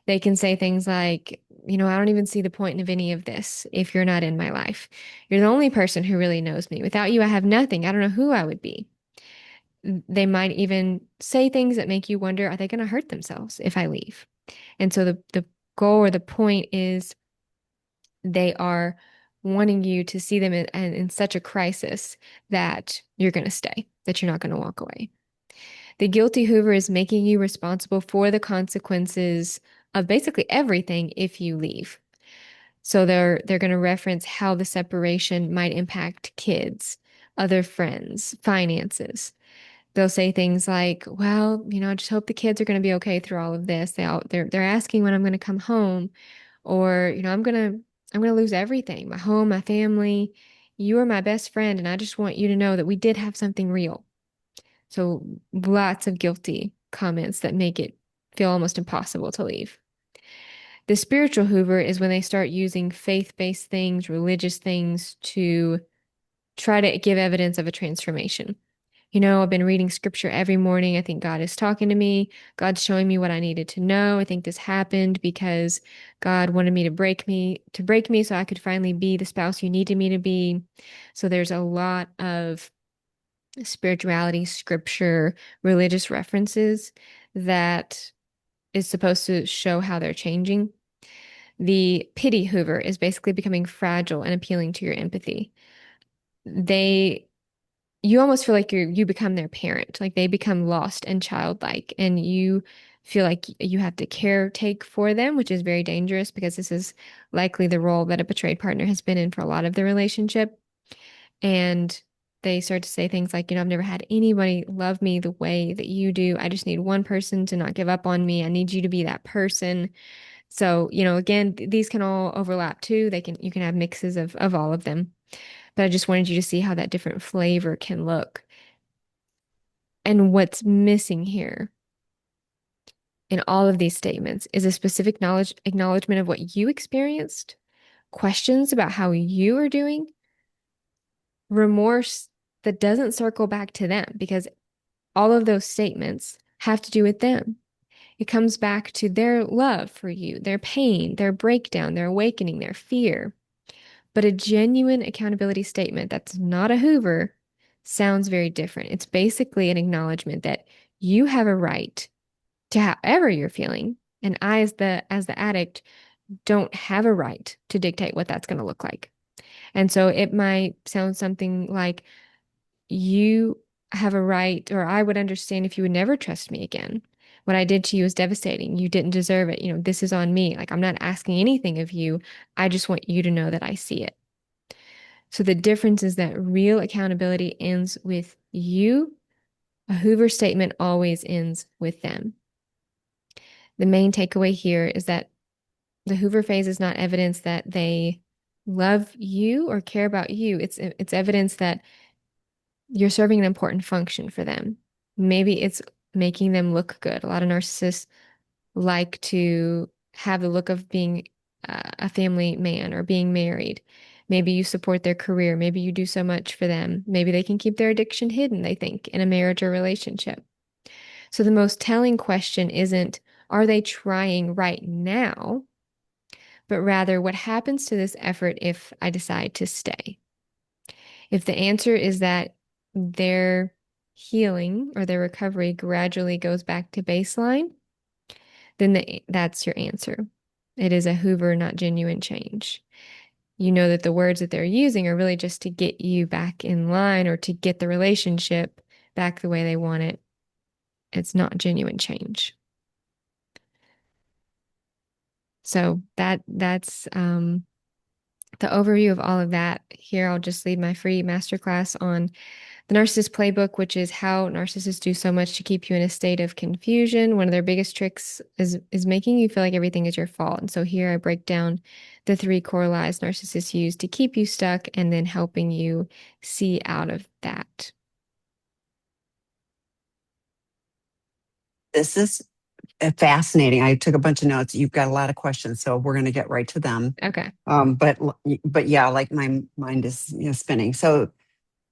They can say things like, I don't even see the point of any of this if you're not in my life. You're the only person who really knows me. Without you, I have nothing. I don't know who I would be. They might even say things that make you wonder, are they going to hurt themselves if I leave? And so the goal or the point is they are wanting you to see them in such a crisis that you're going to stay, that you're not going to walk away. The guilty Hoover is making you responsible for the consequences of basically everything if you leave. So they're going to reference how the separation might impact kids, other friends, finances. They'll say things like, "Well, I just hope the kids are going to be okay through all of this. They're asking when I'm going to come home, or I'm going to lose everything, my home, my family. You are my best friend, and I just want you to know that we did have something real." So lots of guilty comments that make it feel almost impossible to leave. The spiritual Hoover is when they start using faith-based things, religious things to try to give evidence of a transformation. I've been reading scripture every morning. I think God is talking to me. God's showing me what I needed to know. I think this happened because God wanted me to break me so I could finally be the spouse you needed me to be. So there's a lot of spirituality, scripture, religious references that is supposed to show how they're changing. The pity Hoover is basically becoming fragile and appealing to your empathy. They you almost feel like you become their parent, like they become lost and childlike, and you feel like you have to caretake for them, which is very dangerous because this is likely the role that a betrayed partner has been in for a lot of the relationship. And they start to say things like, I've never had anybody love me the way that you do. I just need one person to not give up on me. I need you to be that person. So, again, these can all overlap too. You can have mixes of all of them. But I just wanted you to see how that different flavor can look. And what's missing here in all of these statements is a specific acknowledgement of what you experienced, questions about how you are doing, remorse that doesn't circle back to them because all of those statements have to do with them. It comes back to their love for you, their pain, their breakdown, their awakening, their fear. But a genuine accountability statement that's not a Hoover sounds very different. It's basically an acknowledgement that you have a right to however you're feeling, and I, as the addict, don't have a right to dictate what that's going to look like. And so it might sound something like, you have a right, or I would understand if you would never trust me again. What I did to you is devastating. You didn't deserve it. This is on me. Like, I'm not asking anything of you. I just want you to know that I see it. So the difference is that real accountability ends with you. A Hoover statement always ends with them. The main takeaway here is that the Hoover phase is not evidence that they love you or care about you. It's evidence that you're serving an important function for them. Maybe it's making them look good. A lot of narcissists like to have the look of being a family man or being married. Maybe you support their career. Maybe you do so much for them. Maybe they can keep their addiction hidden, they think, in a marriage or relationship. So the most telling question isn't, are they trying right now? But rather, what happens to this effort if I decide to stay? If the answer is that their healing or their recovery gradually goes back to baseline, then that's your answer. It is a Hoover, not genuine change. You know that the words that they're using are really just to get you back in line or to get the relationship back the way they want it. It's not genuine change. So that's the overview of all of that. Here, I'll just leave my free masterclass on the Narcissist Playbook, which is how narcissists do so much to keep you in a state of confusion. One of their biggest tricks is making you feel like everything is your fault. And so here I break down the 3 core lies narcissists use to keep you stuck and then helping you see out of that. This is Fascinating. I took a bunch of notes. You've got a lot of questions, so we're going to get right to them. Okay. But yeah, like my mind is spinning. So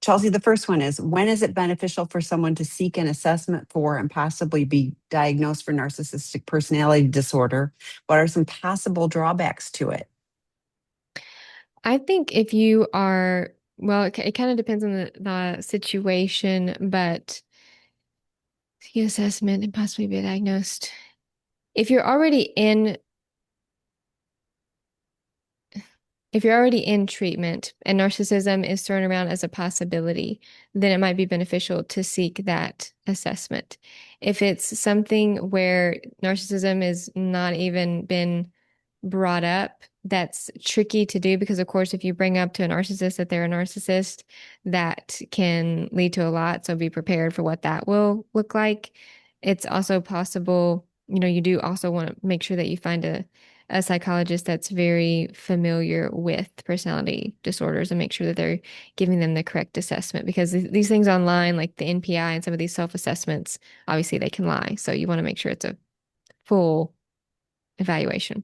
Chelsey, the first one is, when is it beneficial for someone to seek an assessment for and possibly be diagnosed for narcissistic personality disorder? What are some possible drawbacks to it? I think if you are, well, it kind of depends on the situation, but the assessment and possibly be diagnosed. If you're already in if you're already in treatment and narcissism is thrown around as a possibility, then it might be beneficial to seek that assessment. If it's something where narcissism is not even been brought up, that's tricky to do because, of course, if you bring up to a narcissist that they're a narcissist, that can lead to a lot. So be prepared for what that will look like. It's also possible, you do also want to make sure that you find a psychologist that's very familiar with personality disorders and make sure that they're giving them the correct assessment because these things online, like the NPI and some of these self-assessments, obviously they can lie. So you want to make sure it's a full evaluation.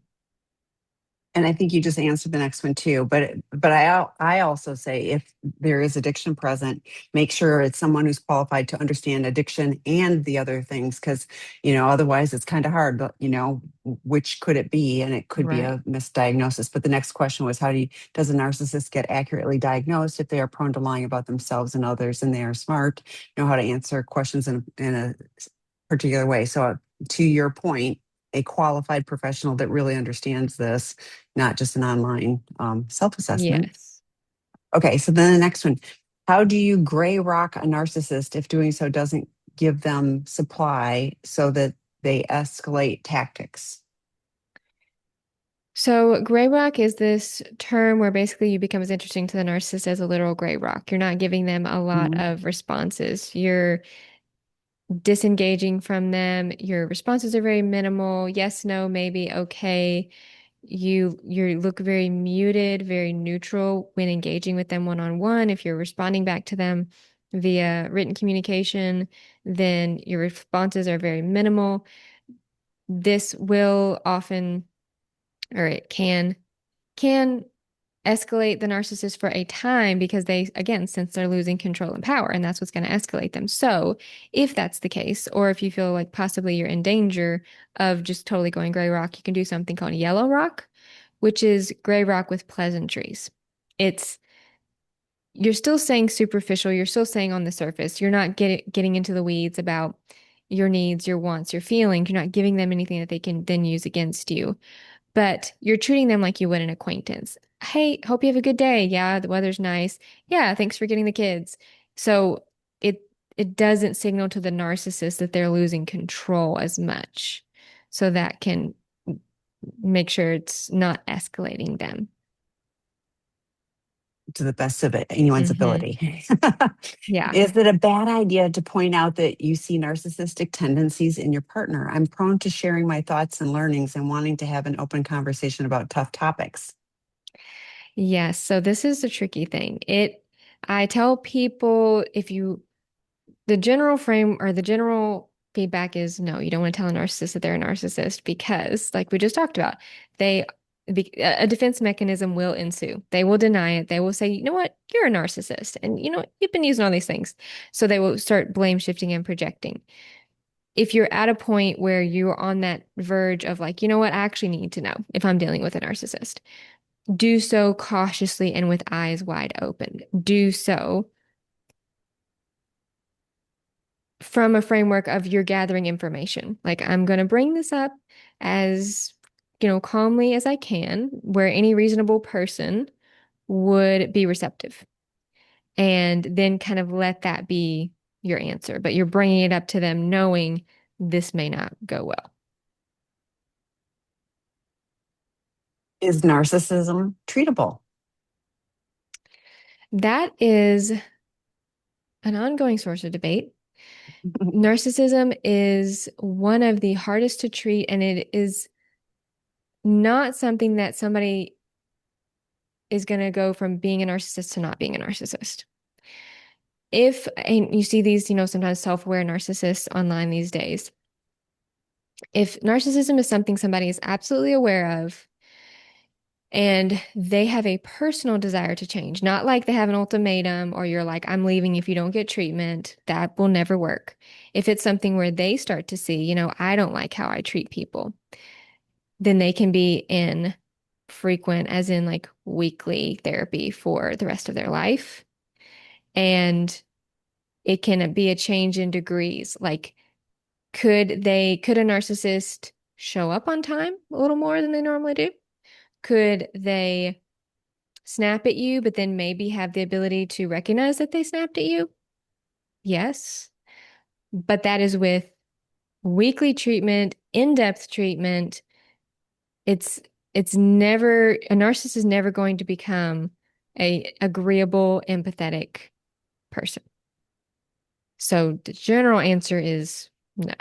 And I think you just answered the next one too. But I also say, if there is addiction present, make sure it's someone who's qualified to understand addiction and the other things, because otherwise it's kind of hard. Which could it be? And it could be Right. a misdiagnosis. But the next question was, does a narcissist get accurately diagnosed if they are prone to lying about themselves and others, and they are smart, know how to answer questions in a particular way? So to your point, a qualified professional that really understands this, not just an online self-assessment. Yes. Okay, so then the next one. How do you gray rock a narcissist if doing so doesn't give them supply so that they escalate tactics? So gray rock is this term where basically you become as interesting to the narcissist as a literal gray rock. You're not giving them a lot Mhm. of responses. You're disengaging from them. Your responses are very minimal. Yes, no, maybe, okay. You look very muted, very neutral when engaging with them one on one. If you're responding back to them via written communication, then your responses are very minimal. This will often, or it can escalate the narcissist for a time because they, again, since they're losing control and power, and that's what's going to escalate them. So, if that's the case, or if you feel like possibly you're in danger of just totally going gray rock, you can do something called yellow rock, which is gray rock with pleasantries. It's You're still saying superficial, you're still saying on the surface. You're not getting into the weeds about your needs, your wants, your feelings. You're not giving them anything that they can then use against you, but you're treating them like you would an acquaintance. Hey, hope you have a good day. Yeah, the weather's nice. Yeah, thanks for getting the kids. So it it doesn't signal to the narcissist that they're losing control as much. So that can make sure it's not escalating them. To the best of anyone's Hmm. ability. Yeah. Is it a bad idea to point out that you see narcissistic tendencies in your partner? I'm prone to sharing my thoughts and learnings and wanting to have an open conversation about tough topics. Yes. So this is the tricky thing. I tell people the general frame or the general feedback is no, you don't want to tell a narcissist that they're a narcissist because, like we just talked about, they a defense mechanism will ensue. They will deny it. They will say, you know what, you're a narcissist, and you've been using all these things. So they will start blame shifting and projecting. If you're at a point where you're on that verge of like, you know what, I actually need to know if I'm dealing with a narcissist, do so cautiously and with eyes wide open. Do so from a framework of you're gathering information. Like, I'm going to bring this up as, calmly as I can, where any reasonable person would be receptive. And then kind of let that be your answer. But you're bringing it up to them knowing this may not go well. Is narcissism treatable? That is an ongoing source of debate. Narcissism is one of the hardest to treat, and it is not something that somebody is going to go from being a narcissist to not being a narcissist. And you see these, sometimes self-aware narcissists online these days, If narcissism is something somebody is absolutely aware of and they have a personal desire to change, not like they have an ultimatum or you're like, I'm leaving if you don't get treatment, that will never work. If it's something where they start to see, I don't like how I treat people, then they can be in frequent, as in like weekly therapy for the rest of their life. And it can be a change in degrees. Like, could a narcissist show up on time a little more than they normally do? Could they snap at you, but then maybe have the ability to recognize that they snapped at you? Yes. But that is with weekly treatment, in-depth treatment. It's it's never a narcissist is never going to become a agreeable, empathetic person. So the general answer is no.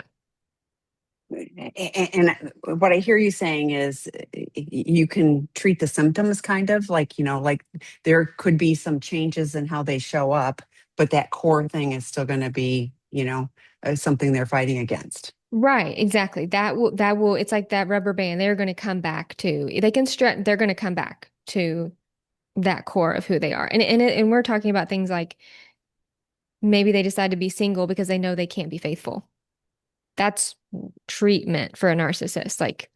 And what I hear you saying is you can treat the symptoms kind of like, like there could be some changes in how they show up, but that core thing is still going to be, something they're fighting against. Right, exactly. That will it's like that rubber band. They're going to come back to they can stretch they're going to come back to that core of who they are. And we're talking about things like maybe they decide to be single because they know they can't be faithful. That's treatment for a narcissist. Like,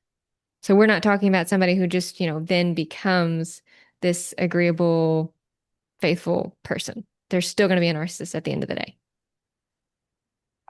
so we're not talking about somebody who just, then becomes this agreeable, faithful person. They're still going to be a narcissist at the end of the day.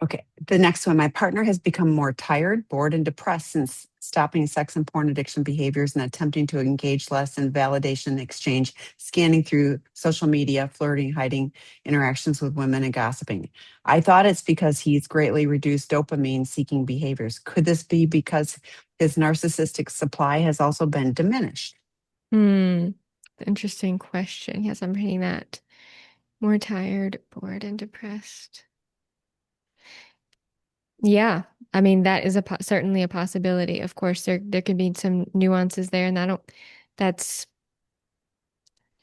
Okay, the next one. My partner has become more tired, bored, and depressed since stopping sex and porn addiction behaviors and attempting to engage less in validation exchange, scanning through social media, flirting, hiding interactions with women, and gossiping. I thought it's because he's greatly reduced dopamine seeking behaviors. Could this be because his narcissistic supply has also been diminished? Hmm. Interesting question. Yes, I'm reading that. More tired, bored, and depressed. Yeah, I mean that is certainly a possibility. Of course, there could be some nuances there, and that's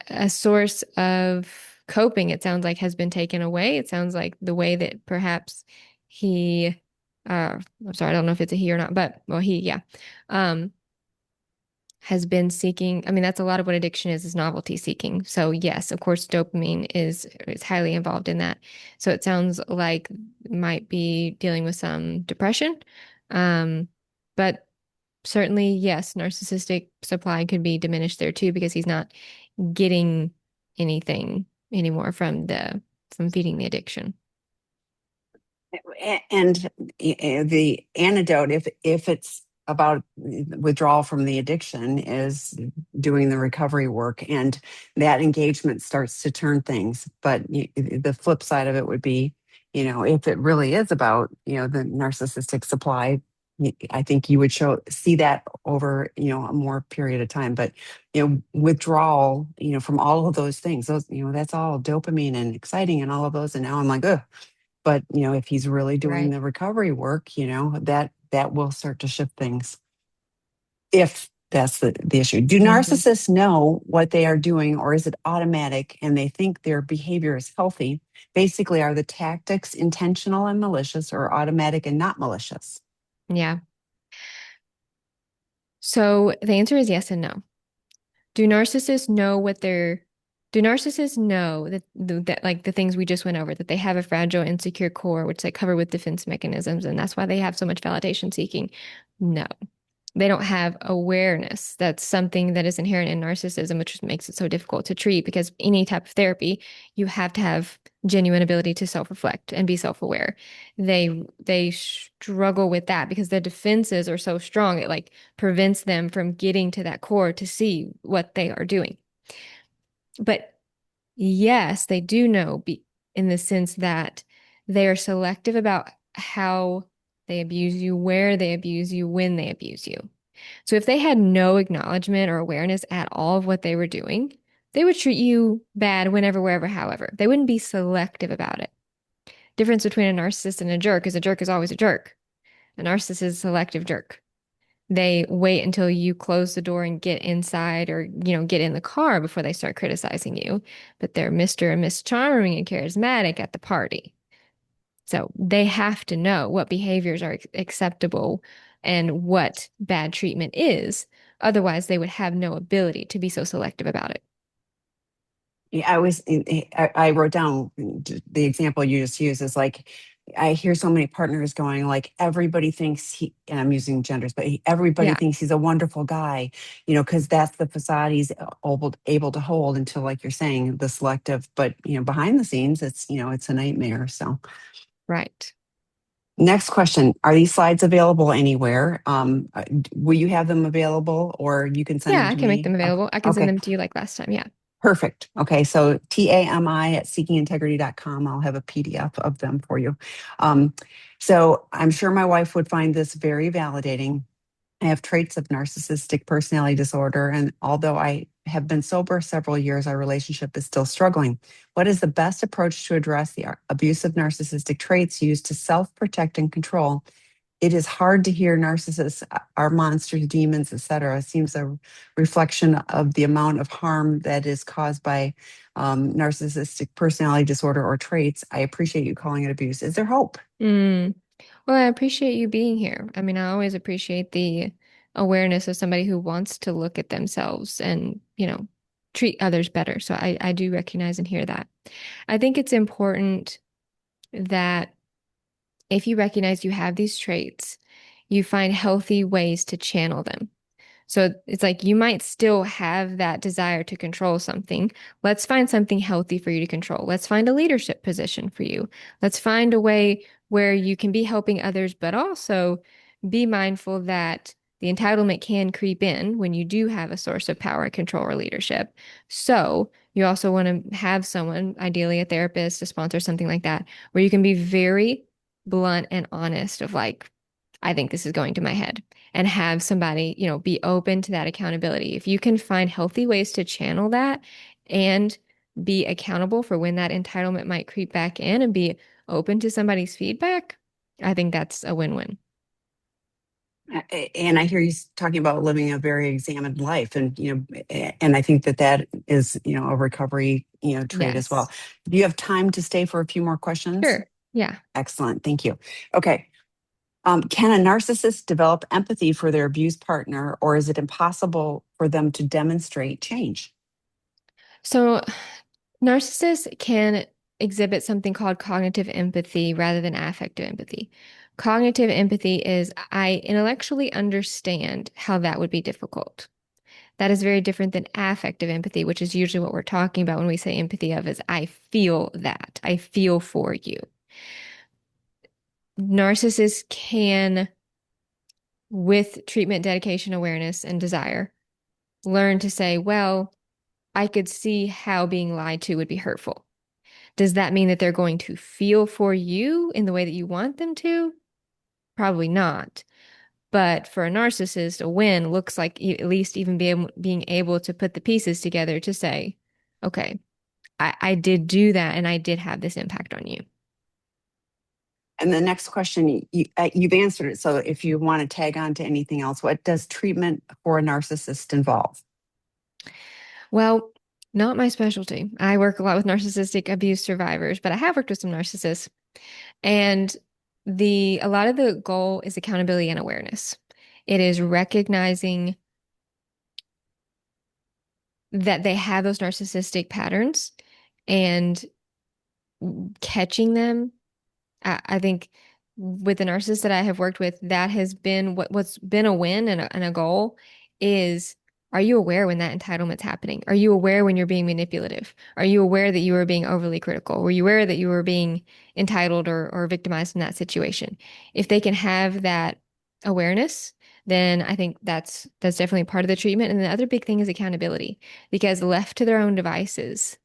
a source of coping. It sounds like has been taken away. It sounds like the way that perhaps he, I'm sorry, I don't know if it's a he or not, but well, yeah, um, has been seeking. I mean, that's a lot of what addiction is novelty seeking. So yes, of course, dopamine is highly involved in that. So it sounds like might be dealing with some depression. Um, but certainly, yes, narcissistic supply could be diminished there too because he's not getting anything anymore from feeding the addiction. And the antidote, if it's about withdrawal from the addiction, is doing the recovery work, and that engagement starts to turn things. But the flip side of it would be, if it really is about, the narcissistic supply, I think you would see that over, a more period of time. But, withdrawal, from all of those things, those, that's all dopamine and exciting and all of those. And now I'm like, ugh. But, if he's really doing Right. the recovery work, that will start to shift things if that's the issue. Do Hmm. narcissists know what they are doing, or is it automatic and they think their behavior is healthy? Basically, are the tactics intentional and malicious, or automatic and not malicious? Yeah. So the answer is yes and no. Do narcissists know what they're do narcissists know that like the things we just went over, that they have a fragile, insecure core, which they cover with defense mechanisms, and that's why they have so much validation seeking? No. They don't have awareness. That's something that is inherent in narcissism, which makes it so difficult to treat because any type of therapy, you have to have genuine ability to self-reflect and be self-aware. They struggle with that because their defenses are so strong. It like prevents them from getting to that core to see what they are doing. But yes, they do know in the sense that they are selective about how they abuse you, where they abuse you, when they abuse you. So if they had no acknowledgement or awareness at all of what they were doing, they would treat you bad whenever, wherever, however. They wouldn't be selective about it. Difference between a narcissist and a jerk is always a jerk. A narcissist is a selective jerk. They wait until you close the door and get inside or, get in the car before they start criticizing you. But they're Mr. and Miss Charming and charismatic at the party. So they have to know what behaviors are acceptable and what bad treatment is. Otherwise, they would have no ability to be so selective about it. Yeah, I wrote down the example you just used is like, I hear so many partners going like, everybody thinks and I'm using genders, but everybody Yeah, thinks he's a wonderful guy, because that's the facade he's able to hold until, like you're saying, the selective, but, behind the scenes, it's a nightmare. So right. next question, are these slides available anywhere? Will you have them available or you can send Yeah, them I to can make me? them Okay. available. I can send Okay. them to you like last time. Yeah. Perfect. Okay. So TAMI at seekingintegrity.com. I'll have a PDF of them for you. Um, so I'm sure my wife would find this very validating. I have traits of narcissistic personality disorder. And although I have been sober several years, our relationship is still struggling. What is the best approach to address the abusive narcissistic traits used to self protect and control? It is hard to hear narcissists are monsters, demons, etc. It seems a reflection of the amount of harm that is caused by narcissistic personality disorder or traits. I appreciate you calling it abuse. Is there hope? Mm. Well, I appreciate you being here. I mean, I always appreciate the awareness of somebody who wants to look at themselves and, treat others better. So I do recognize and hear that. I think it's important that if you recognize you have these traits, you find healthy ways to channel them. So it's like you might still have that desire to control something. Let's find something healthy for you to control. Let's find a leadership position for you. Let's find a way where you can be helping others, but also be mindful that the entitlement can creep in when you do have a source of power, control, or leadership. So you also want to have someone, ideally a therapist, a sponsor, something like that, where you can be very blunt and honest of like, I think this is going to my head and have somebody, be open to that accountability. If you can find healthy ways to channel that and be accountable for when that entitlement might creep back in and be open to somebody's feedback, I think that's a win-win. And I hear you talking about living a very examined life, and and I think that is a recovery trait as well. Yes. Do you have time to stay for a few more questions? Sure. Yeah. Excellent, thank you. Okay, can a narcissist develop empathy for their abused partner, or is it impossible for them to demonstrate change? So narcissists can exhibit something called cognitive empathy rather than affective empathy. Cognitive empathy is I intellectually understand how that would be difficult. That is very different than affective empathy, which is usually what we're talking about when we say empathy of is I feel that. I feel for you. Narcissists can, with treatment, dedication, awareness, and desire, learn to say, well, I could see how being lied to would be hurtful. Does that mean that they're going to feel for you in the way that you want them to? Probably not. But for a narcissist, a win looks like at least even being able to put the pieces together to say, okay, I did do that and I did have this impact on you. And the next question, you've answered it. So if you want to tag on to anything else, what does treatment for a narcissist involve? Well, not my specialty. I work a lot with narcissistic abuse survivors, but I have worked with some narcissists. And a lot of the goal is accountability and awareness. It is recognizing that they have those narcissistic patterns and catching them. I think with the narcissists that I have worked with, that has been what's been a win and a goal is, are you aware when that entitlement's happening? Are you aware when you're being manipulative? Are you aware that you are being overly critical? Were you aware that you were being entitled or victimized in that situation? If they can have that awareness, then I think that's definitely part of the treatment. And the other big thing is accountability, because left to their own devices,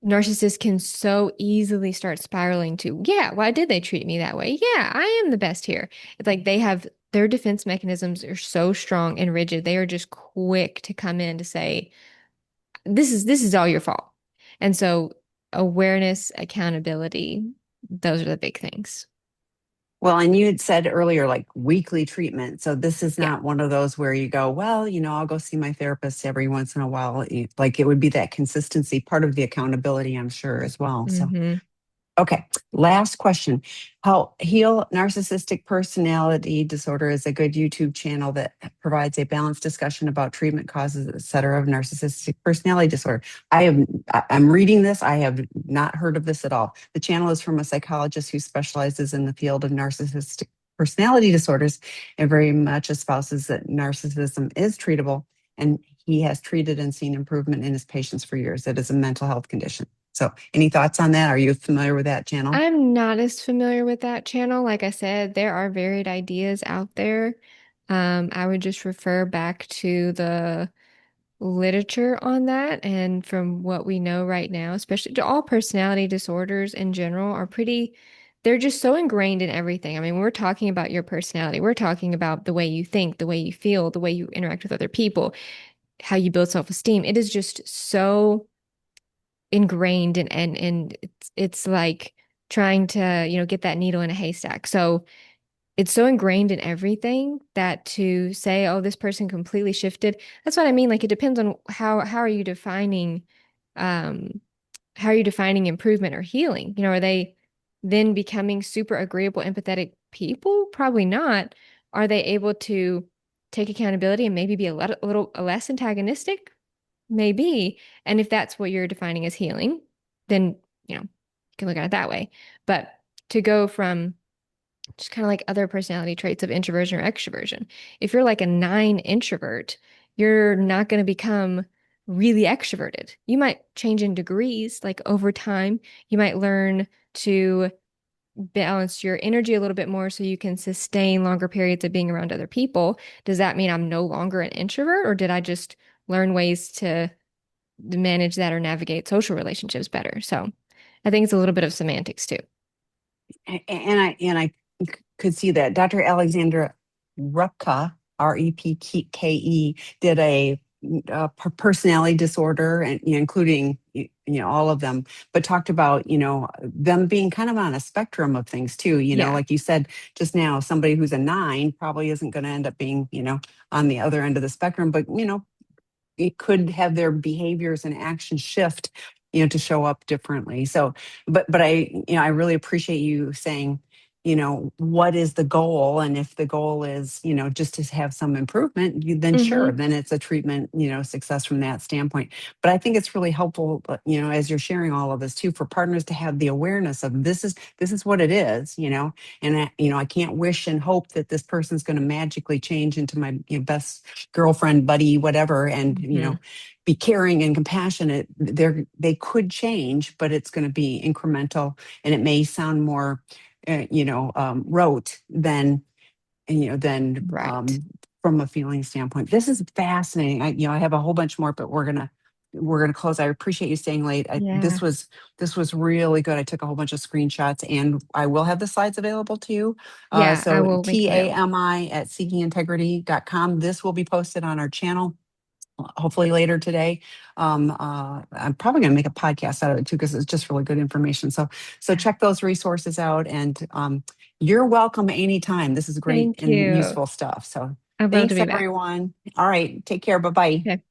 narcissists can so easily start spiraling to, yeah, why did they treat me that way? Yeah, I am the best here. It's like they have their defense mechanisms are so strong and rigid. They are just quick to come in to say, this is all your fault. And so awareness, accountability, those are the big things. Well, and you had said earlier, like weekly treatment. So this is Yeah. not one of those where you go, well, I'll go see my therapist every once in a while. Like it would be that consistency, part of the accountability, I'm sure, as well. So Hmm. Okay, last question. How Heal Narcissistic Personality Disorder is a good YouTube channel that provides a balanced discussion about treatment causes, et cetera, of narcissistic personality disorder. I'm reading this. I have not heard of this at all. The channel is from a psychologist who specializes in the field of narcissistic personality disorders and very much espouses that narcissism is treatable, and he has treated and seen improvement in his patients for years. It is a mental health condition. So, any thoughts on that? Are you familiar with that channel? I'm not as familiar with that channel. Like I said, there are varied ideas out there. I would just refer back to the literature on that. And from what we know right now, especially to all personality disorders in general, are pretty, they're just so ingrained in everything. I mean, when we're talking about your personality, we're talking about the way you think, the way you feel, the way you interact with other people, how you build self-esteem. It is just so ingrained and it's like trying to, get that needle in a haystack. So it's so ingrained in everything that to say, oh, this person completely shifted, that's what I mean. Like it depends on how are you defining um how are you defining improvement or healing? Are they then becoming super agreeable, empathetic people? Probably not. Are they able to take accountability and maybe be a little less antagonistic? Maybe. And if that's what you're defining as healing, then, you can look at it that way. But to go from just kind of like other personality traits of introversion or extroversion, if you're like a 9 introvert, you're not going to become really extroverted. You might change in degrees, like over time. You might learn to balance your energy a little bit more so you can sustain longer periods of being around other people. Does that mean I'm no longer an introvert, or did I just learn ways to manage that or navigate social relationships better? So I think it's a little bit of semantics too. And I could see that Dr. Alexandra Repka, Repke, did a personality disorder, and including all of them, but talked about them being kind of on a spectrum of things too. Yeah. Like you said just now, somebody who's a 9 probably isn't going to end up being on the other end of the spectrum, but it could have their behaviors and actions shift to show up differently. So but I really appreciate you saying what is the goal, and if the goal is just to have some improvement, then sure, Hmm. then it's a treatment success from that standpoint. But I think it's really helpful, as you're sharing all of this too, for partners to have the awareness of this is what it is, and I can't wish and hope that this person's going to magically change into my best girlfriend, buddy, whatever, and Hmm. be caring and compassionate. They could change, but it's going to be incremental, and it may sound more rote than Right. from a feeling standpoint. This is fascinating. I have a whole bunch more, but we're gonna close. I appreciate you staying late. Yeah. This was really good. I took a whole bunch of screenshots, and I will have the slides available to you. Yeah, I So will link them below. TAMI at seekingintegrity.com. This will be posted on our channel hopefully later today. I'm probably going to make a podcast out of it too, because it's just really good information. So check those resources out, and you're welcome anytime. This is great Thank and you. useful stuff. So I'd love to thanks, be back. everyone. All right, take care. Bye bye. Okay.